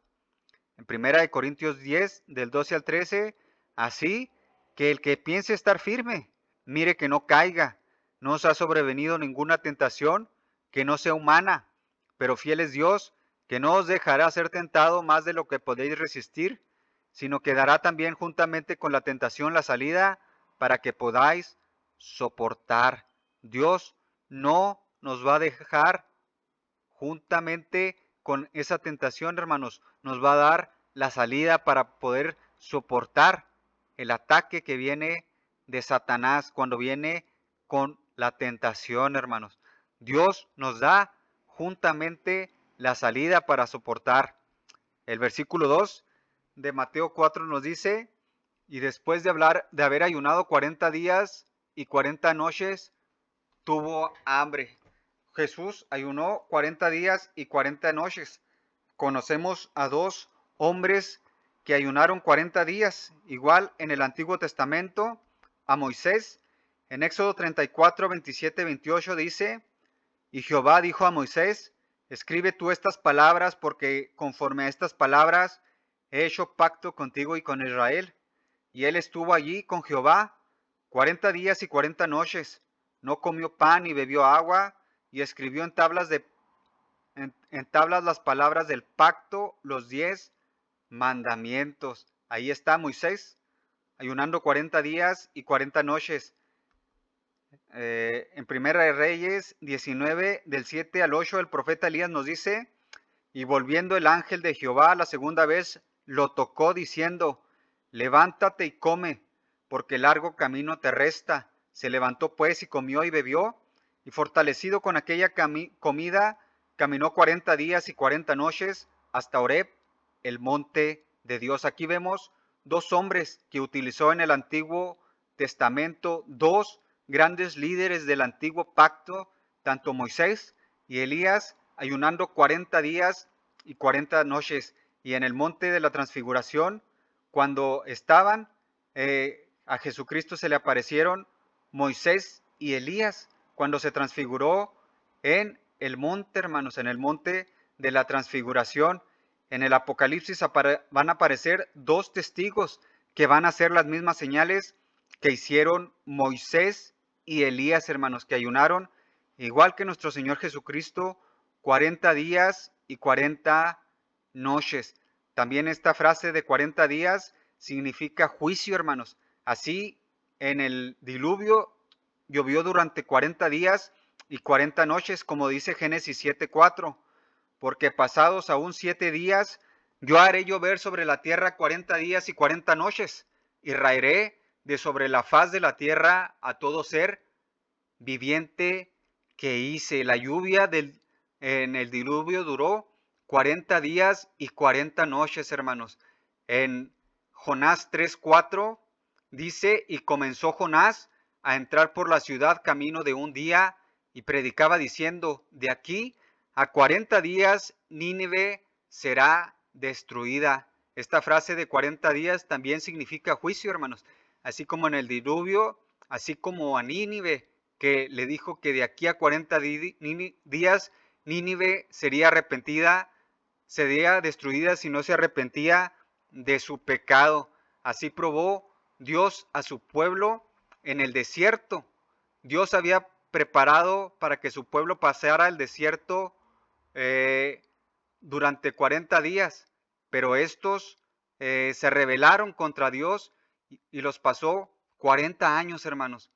En 1 Corintios 10, del 12-13, así que el que piense estar firme, mire que no caiga. No os ha sobrevenido ninguna tentación que no sea humana, pero fiel es Dios, que no os dejará ser tentado más de lo que podéis resistir, sino que dará también juntamente con la tentación la salida para que podáis soportar. Dios no nos va a dejar juntamente con esa tentación, hermanos, nos va a dar la salida para poder soportar el ataque que viene de Satanás cuando viene con la tentación, hermanos. Dios nos da juntamente la salida para soportar. El versículo 2 de Mateo 4 nos dice, y después de haber ayunado 40 días y 40 noches, tuvo hambre. Jesús ayunó 40 días y 40 noches. Conocemos a dos hombres que ayunaron 40 días, igual en el Antiguo Testamento, a Moisés. En Éxodo 34, 27, 28 dice, y Jehová dijo a Moisés, escribe tú estas palabras porque conforme a estas palabras he hecho pacto contigo y con Israel. Y él estuvo allí con Jehová 40 días y 40 noches. No comió pan ni bebió agua y escribió en tablas las palabras del pacto, los 10 mandamientos. Ahí está Moisés ayunando 40 días y 40 noches. En Primera de Reyes 19, del 7 al 8, el profeta Elías nos dice, y volviendo el ángel de Jehová la segunda vez, lo tocó diciendo, levántate y come, porque largo camino te resta. Se levantó pues y comió y bebió, y fortalecido con aquella comida, caminó 40 días y 40 noches hasta Horeb, el monte de Dios. Aquí vemos dos hombres que utilizó en el Antiguo Testamento, dos grandes líderes del antiguo pacto, tanto Moisés y Elías, ayunando 40 días y 40 noches. Y en el monte de la transfiguración, cuando estaban, a Jesucristo se le aparecieron Moisés y Elías, cuando se transfiguró en el monte, hermanos, en el monte de la transfiguración. En el Apocalipsis van a aparecer dos testigos que van a hacer las mismas señales que hicieron Moisés y Elías, hermanos, que ayunaron, igual que nuestro Señor Jesucristo, 40 días y 40 noches. También esta frase de 40 días significa juicio, hermanos. Así, en el diluvio llovió durante 40 días y 40 noches, como dice Génesis 7:4, porque pasados aún 7 días, yo haré llover sobre la tierra 40 días y 40 noches, y raeré de sobre la faz de la tierra a todo ser viviente que hice. La lluvia en el diluvio duró 40 días y 40 noches, hermanos. En Jonás 3:4 dice, y comenzó Jonás a entrar por la ciudad camino de un día y predicaba diciendo, de aquí a 40 días Nínive será destruida. Esta frase de 40 días también significa juicio, hermanos. Así como en el diluvio, así como a Nínive, que le dijo que de aquí a 40 días Nínive sería arrepentida, sería destruida si no se arrepentía de su pecado. Así probó Dios a su pueblo en el desierto. Dios había preparado para que su pueblo pasara el desierto eh, durante 40 días, pero estos se rebelaron contra Dios y los pasó 40 años, hermanos,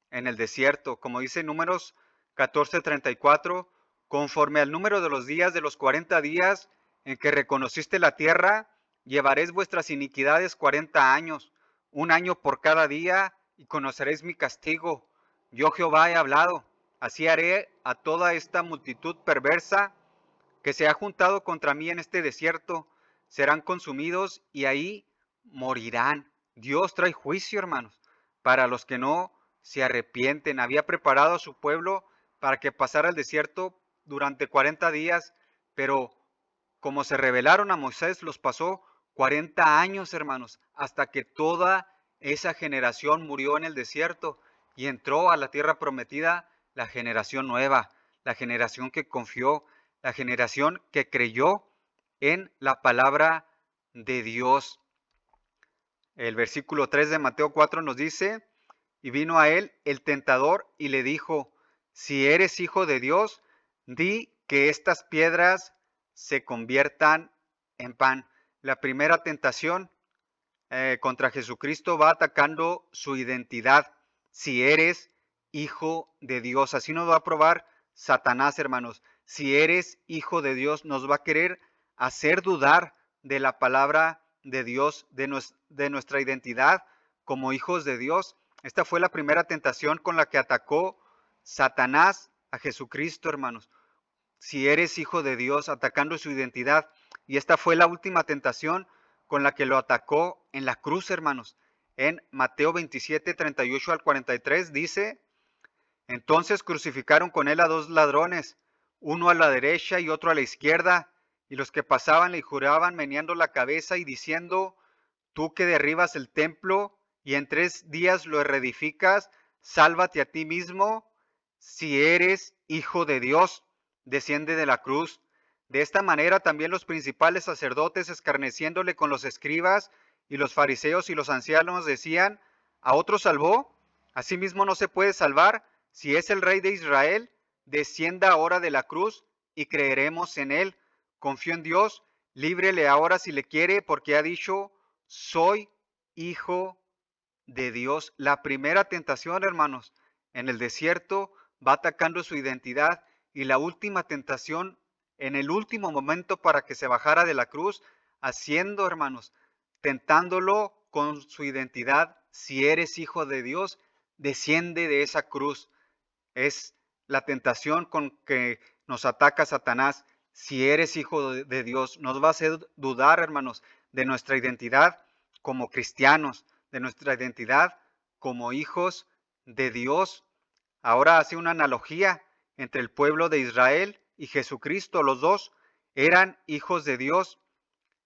en el desierto. Como dice Números 14:34, conforme al número de los días de los 40 días en que reconociste la tierra, llevaréis vuestras iniquidades 40 años, un año por cada día, y conoceréis mi castigo. Yo Jehová he hablado, así haré a toda esta multitud perversa que se ha juntado contra mí en este desierto, serán consumidos y ahí morirán. Dios trae juicio, hermanos, para los que no se arrepienten. Había preparado a su pueblo para que pasara el desierto durante 40 días, pero como se rebelaron a Moisés, los pasó 40 años, hermanos, hasta que toda esa generación murió en el desierto y entró a la tierra prometida la generación nueva, la generación que confió, la generación que creyó en la palabra de Dios. El versículo 3 de Mateo 4 nos dice, y vino a él el tentador y le dijo, si eres hijo de Dios, di que estas piedras se conviertan en pan. La primera tentación contra Jesucristo va atacando su identidad. Si eres hijo de Dios, así nos va a probar Satanás, hermanos. Si eres hijo de Dios, nos va a querer hacer dudar de la palabra de Dios, de nuestra identidad como hijos de Dios. Esta fue la primera tentación con la que atacó Satanás a Jesucristo, hermanos. Si eres hijo de Dios, atacando su identidad. Y esta fue la última tentación con la que lo atacó en la cruz, hermanos. En Mateo 27, 38 al 43 dice, entonces crucificaron con él a dos ladrones, uno a la derecha y otro a la izquierda, y los que pasaban le juraban meneando la cabeza y diciendo, tú que derribas el templo y en 3 días lo reedificas, sálvate a ti mismo, si eres hijo de Dios, desciende de la cruz. De esta manera también los principales sacerdotes, escarneciéndole con los escribas y los fariseos y los ancianos, decían, ¿a otro salvó? Asimismo no se puede salvar. Si es el Rey de Israel, descienda ahora de la cruz y creeremos en él. Confío en Dios, líbrele ahora si le quiere, porque ha dicho, soy hijo de Dios. La primera tentación, hermanos, en el desierto va atacando su identidad, y la última tentación en el último momento para que se bajara de la cruz, haciendo, hermanos, tentándolo con su identidad. Si eres hijo de Dios, desciende de esa cruz. Es la tentación con que nos ataca Satanás. Si eres hijo de Dios, nos va a hacer dudar, hermanos, de nuestra identidad como cristianos, de nuestra identidad como hijos de Dios. Ahora hace una analogía entre el pueblo de Israel y Jesucristo. Los dos eran hijos de Dios.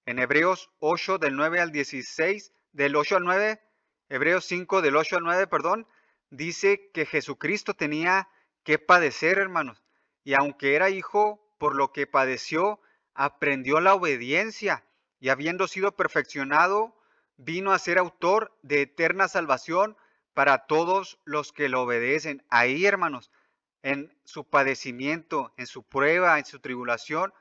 En Hebreos 8, del 9 al 16, del 8 al 9, Hebreos 5, del 8 al 9, perdón, dice que Jesucristo tenía que padecer, hermanos. Y aunque era hijo, por lo que padeció, aprendió la obediencia. Y habiendo sido perfeccionado, vino a ser autor de eterna salvación para todos los que lo obedecen. Ahí, hermanos, en su padecimiento, en su prueba, en su tribulación,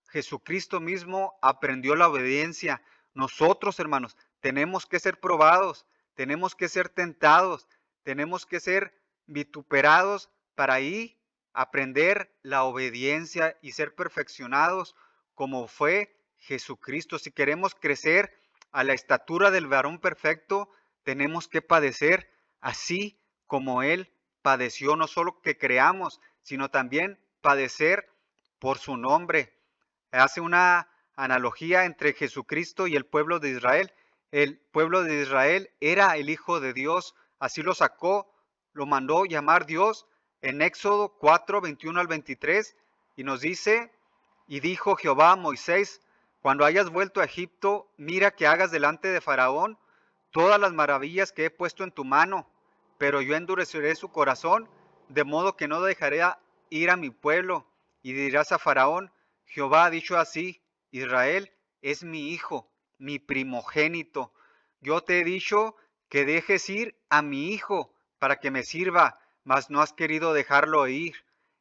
Jesucristo mismo aprendió la obediencia. Nosotros, hermanos, tenemos que ser probados, tenemos que ser tentados, tenemos que ser vituperados para ahí aprender la obediencia y ser perfeccionados como fue Jesucristo. Si queremos crecer a la estatura del varón perfecto, tenemos que padecer así como Él padeció, no solo que creamos, sino también padecer por su nombre. Hace una analogía entre Jesucristo y el pueblo de Israel. El pueblo de Israel era el Hijo de Dios, así lo sacó, lo mandó llamar Dios en Éxodo 4, 21 al 23, y nos dice, y dijo Jehová a Moisés, cuando hayas vuelto a Egipto, mira que hagas delante de Faraón todas las maravillas que he puesto en tu mano, pero yo endureceré su corazón, de modo que no dejaré ir a mi pueblo, y dirás a Faraón, Jehová ha dicho así, Israel es mi hijo, mi primogénito. Yo te he dicho que dejes ir a mi hijo para que me sirva, mas no has querido dejarlo ir.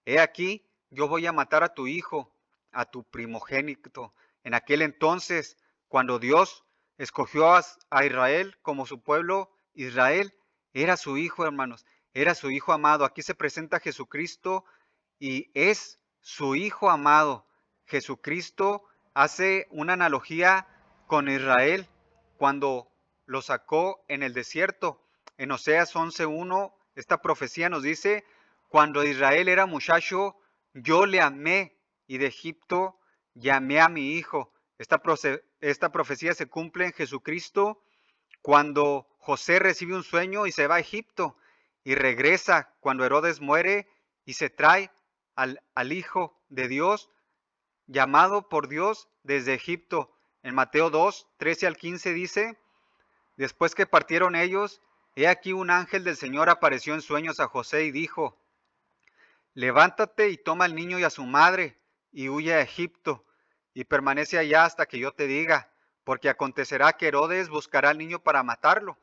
He aquí, yo voy a matar a tu hijo, a tu primogénito. En aquel entonces, cuando Dios escogió a Israel como su pueblo, Israel era su hijo, hermanos, era su hijo amado. Aquí se presenta Jesucristo y es su hijo amado. Jesucristo hace una analogía con Israel cuando lo sacó en el desierto. En Oseas 11:1, esta profecía nos dice, cuando Israel era muchacho, yo le amé y de Egipto llamé a mi hijo. Esta profecía se cumple en Jesucristo cuando José recibe un sueño y se va a Egipto y regresa cuando Herodes muere y se trae al Hijo de Dios, llamado por Dios desde Egipto. En Mateo 2, 13 al 15 dice, después que partieron ellos, he aquí un ángel del Señor apareció en sueños a José y dijo, levántate y toma al niño y a su madre y huye a Egipto y permanece allá hasta que yo te diga, porque acontecerá que Herodes buscará al niño para matarlo.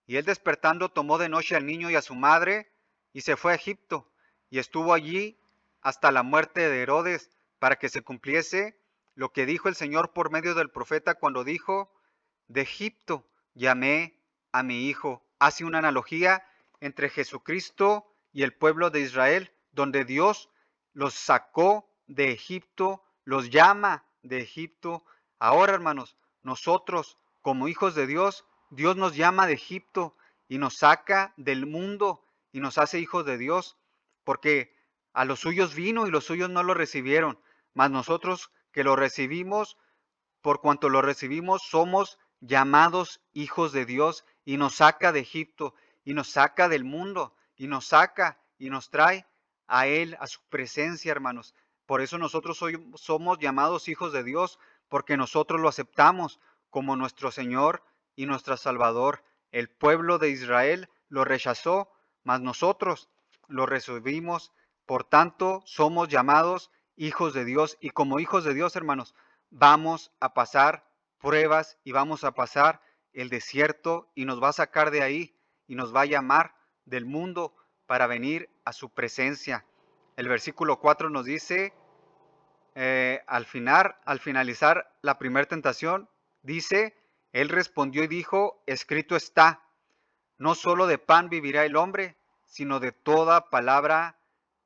Y él despertando tomó de noche al niño y a su madre y se fue a Egipto y estuvo allí hasta la muerte de Herodes para que se cumpliese lo que dijo el Señor por medio del profeta cuando dijo, de Egipto llamé a mi hijo. Hace una analogía entre Jesucristo y el pueblo de Israel, donde Dios los sacó de Egipto, los llama de Egipto. Ahora, hermanos, nosotros como hijos de Dios, Dios nos llama de Egipto y nos saca del mundo y nos hace hijos de Dios, porque a los suyos vino y los suyos no lo recibieron, mas nosotros que lo recibimos, por cuanto lo recibimos, somos llamados hijos de Dios y nos saca de Egipto y nos saca del mundo y nos saca y nos trae a Él, a su presencia, hermanos. Por eso nosotros somos llamados hijos de Dios, porque nosotros lo aceptamos como nuestro Señor y nuestro Salvador. El pueblo de Israel lo rechazó, mas nosotros lo recibimos. Por tanto, somos llamados hijos de Dios y como hijos de Dios, hermanos, vamos a pasar pruebas y vamos a pasar el desierto y nos va a sacar de ahí y nos va a llamar del mundo para venir a su presencia. El versículo 4 nos dice, al finalizar la primera tentación, dice, él respondió y dijo, escrito está, no solo de pan vivirá el hombre, sino de toda palabra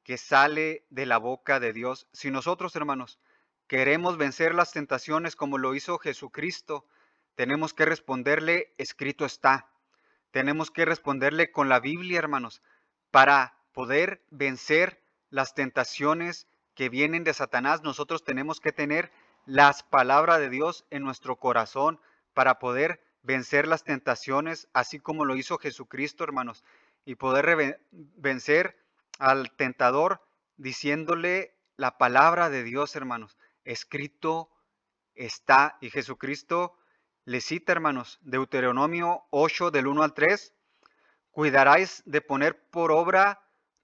que sale de la boca de Dios. Si nosotros, hermanos, queremos vencer las tentaciones como lo hizo Jesucristo, tenemos que responderle, escrito está. Tenemos que responderle con la Biblia, hermanos, para poder vencer las tentaciones que vienen de Satanás. Nosotros tenemos que tener las palabras de Dios en nuestro corazón para poder vencer las tentaciones, así como lo hizo Jesucristo, hermanos, y poder vencer al tentador diciéndole la palabra de Dios, hermanos. Escrito está, y Jesucristo le cita, hermanos, Deuteronomio 8 del 1 al 3, cuidaráis de poner por obra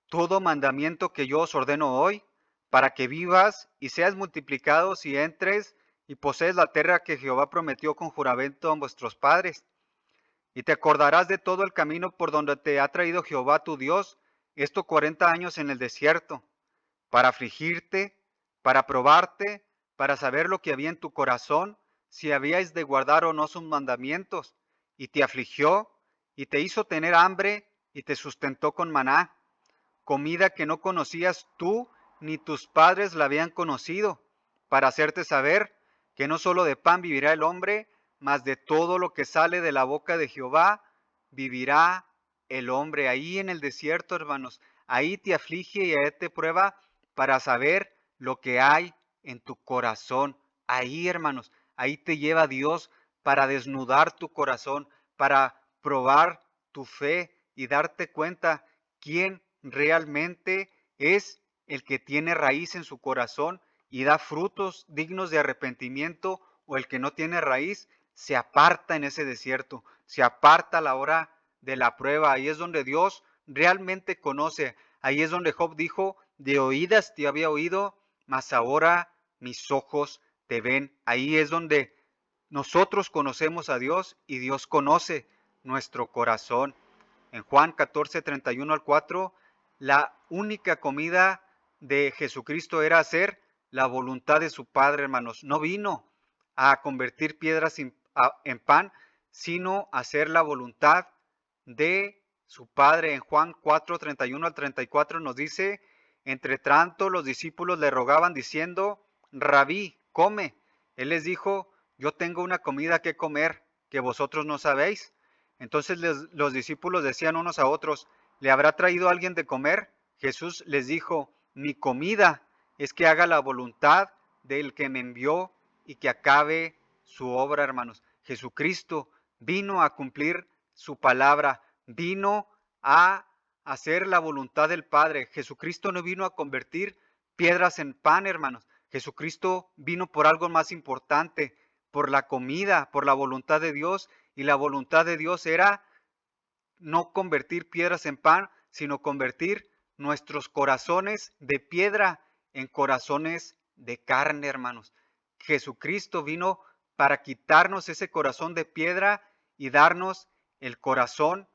todo mandamiento que yo os ordeno hoy, para que vivas y seas multiplicados y entres y posees la tierra que Jehová prometió con juramento a vuestros padres. Y te acordarás de todo el camino por donde te ha traído Jehová tu Dios, estos 40 años en el desierto, para afligirte, para probarte, para saber lo que había en tu corazón, si habíais de guardar o no sus mandamientos. Y te afligió, y te hizo tener hambre, y te sustentó con maná, comida que no conocías tú, ni tus padres la habían conocido, para hacerte saber que no solo de pan vivirá el hombre, mas de todo lo que sale de la boca de Jehová vivirá el hombre. Ahí en el desierto, hermanos, ahí te aflige y ahí te prueba para saber lo que hay en tu corazón. Ahí, hermanos, ahí te lleva Dios para desnudar tu corazón, para probar tu fe y darte cuenta quién realmente es el que tiene raíz en su corazón y da frutos dignos de arrepentimiento, o el que no tiene raíz se aparta en ese desierto, se aparta a la hora de la prueba. Ahí es donde Dios realmente conoce. Ahí es donde Job dijo: de oídas te había oído, mas ahora mis ojos te ven. Ahí es donde nosotros conocemos a Dios y Dios conoce nuestro corazón. En Juan 14, 31 al 4, la única comida de Jesucristo era hacer la voluntad de su Padre, hermanos. No vino a convertir piedras en pan, sino a hacer la voluntad de su Padre. En Juan 4, 31 al 34 nos dice: entre tanto los discípulos le rogaban diciendo: Rabí, come. Él les dijo: yo tengo una comida que comer que vosotros no sabéis. Entonces los discípulos decían unos a otros: ¿le habrá traído alguien de comer? Jesús les dijo: mi comida es que haga la voluntad del que me envió y que acabe su obra, hermanos. Jesucristo vino a cumplir su palabra, vino a hacer la voluntad del Padre. Jesucristo no vino a convertir piedras en pan, hermanos. Jesucristo vino por algo más importante, por la comida, por la voluntad de Dios. Y la voluntad de Dios era no convertir piedras en pan, sino convertir nuestros corazones de piedra en corazones de carne, hermanos. Jesucristo vino para quitarnos ese corazón de piedra y darnos el corazón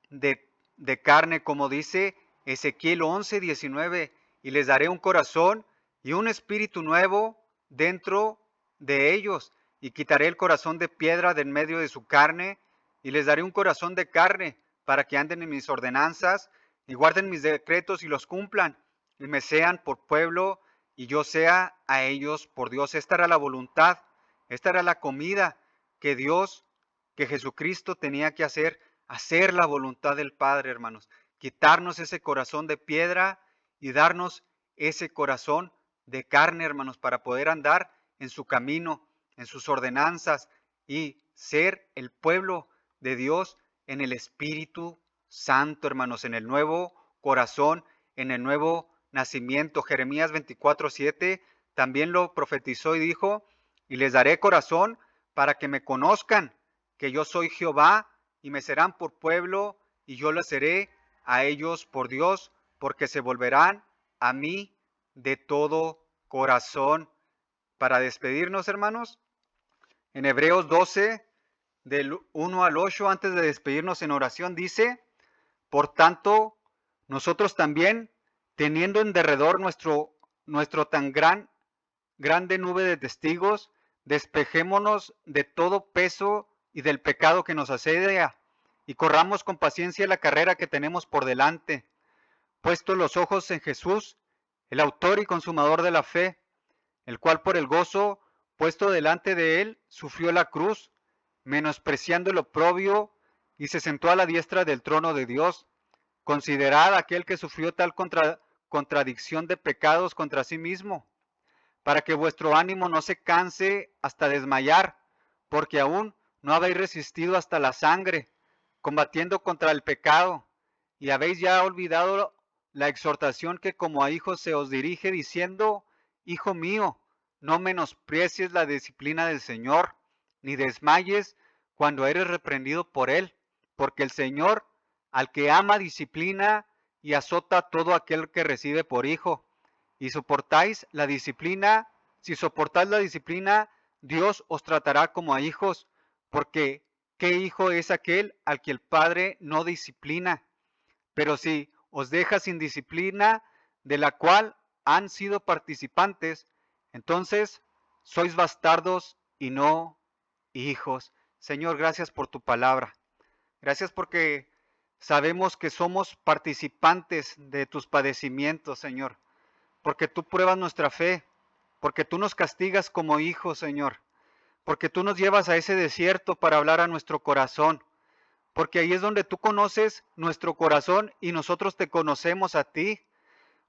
de carne, como dice Ezequiel 11, 19, y les daré un corazón y un espíritu nuevo dentro de ellos, y quitaré el corazón de piedra de en medio de su carne, y les daré un corazón de carne, para que anden en mis ordenanzas y guarden mis decretos y los cumplan, y me sean por pueblo y yo sea a ellos por Dios. Esta era la voluntad, esta era la comida que Dios, que Jesucristo tenía que hacer la voluntad del Padre, hermanos. Quitarnos ese corazón de piedra y darnos ese corazón de carne, hermanos, para poder andar en su camino, en sus ordenanzas y ser el pueblo de Dios en el Espíritu Santo, hermanos, en el nuevo corazón, en el nuevo nacimiento. Jeremías 24:7 también lo profetizó y dijo: y les daré corazón para que me conozcan, que yo soy Jehová, y me serán por pueblo, y yo les seré a ellos por Dios, porque se volverán a mí de todo corazón. Para despedirnos, hermanos, en Hebreos 12, del 1 al 8, antes de despedirnos en oración, dice: por tanto, nosotros también, teniendo en derredor nuestro tan grande nube de testigos, despejémonos de todo peso y del pecado que nos asedia, y corramos con paciencia la carrera que tenemos por delante, puestos los ojos en Jesús, el autor y consumador de la fe, el cual por el gozo puesto delante de él sufrió la cruz, menospreciando el oprobio, y se sentó a la diestra del trono de Dios. Considerad aquel que sufrió tal contradicción de pecados contra sí mismo, para que vuestro ánimo no se canse hasta desmayar, porque aún no habéis resistido hasta la sangre, combatiendo contra el pecado, y habéis ya olvidado la exhortación que como a hijos se os dirige, diciendo: hijo mío, no menosprecies la disciplina del Señor, ni desmayes cuando eres reprendido por él, porque el Señor al que ama disciplina y azota a todo aquel que recibe por hijo. Y soportáis la disciplina, si soportáis la disciplina, Dios os tratará como a hijos, porque ¿qué hijo es aquel al que el Padre no disciplina? Pero si os deja sin disciplina, de la cual han sido participantes, entonces sois bastardos y no hijos. Señor, gracias por tu palabra. Gracias porque sabemos que somos participantes de tus padecimientos, Señor, porque tú pruebas nuestra fe, porque tú nos castigas como hijos, Señor, porque tú nos llevas a ese desierto para hablar a nuestro corazón, porque ahí es donde tú conoces nuestro corazón y nosotros te conocemos a ti,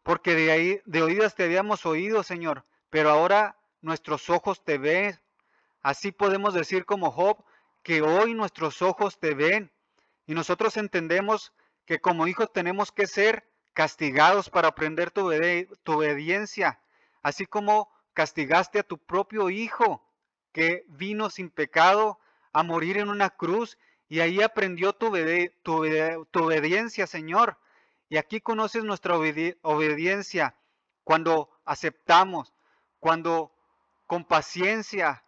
porque de ahí, de oídas te habíamos oído, Señor, pero ahora nuestros ojos te ven. Así podemos decir como Job, que hoy nuestros ojos te ven, y nosotros entendemos que como hijos tenemos que ser castigados para aprender tu obediencia, así como castigaste a tu propio Hijo, que vino sin pecado a morir en una cruz, y ahí aprendió tu obediencia, Señor. Y aquí conoces nuestra obediencia cuando aceptamos, cuando con paciencia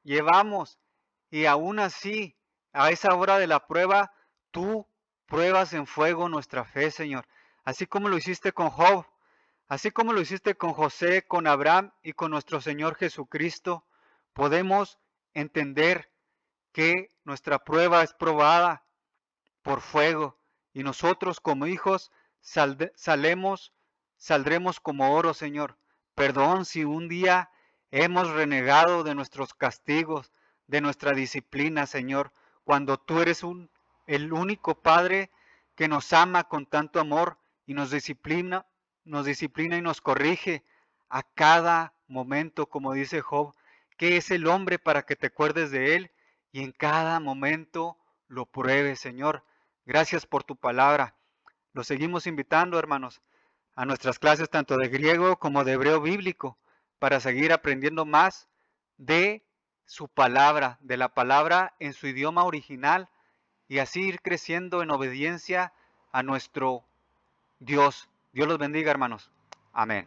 llevamos, y aún así, a esa hora de la prueba, tú pruebas en fuego nuestra fe, Señor. Así como lo hiciste con Job, así como lo hiciste con José, con Abraham y con nuestro Señor Jesucristo, podemos entender que nuestra prueba es probada por fuego, y nosotros como hijos saldremos como oro, Señor. Perdón si un día hemos renegado de nuestros castigos, de nuestra disciplina, Señor, cuando tú eres el único Padre que nos ama con tanto amor y nos disciplina y nos corrige a cada momento, como dice Job, que es el hombre para que te acuerdes de él y en cada momento lo pruebes, Señor. Gracias por tu palabra. Los seguimos invitando, hermanos, a nuestras clases tanto de griego como de hebreo bíblico, para seguir aprendiendo más de su palabra, de la palabra en su idioma original, y así ir creciendo en obediencia a nuestro Dios. Dios los bendiga, hermanos. Amén.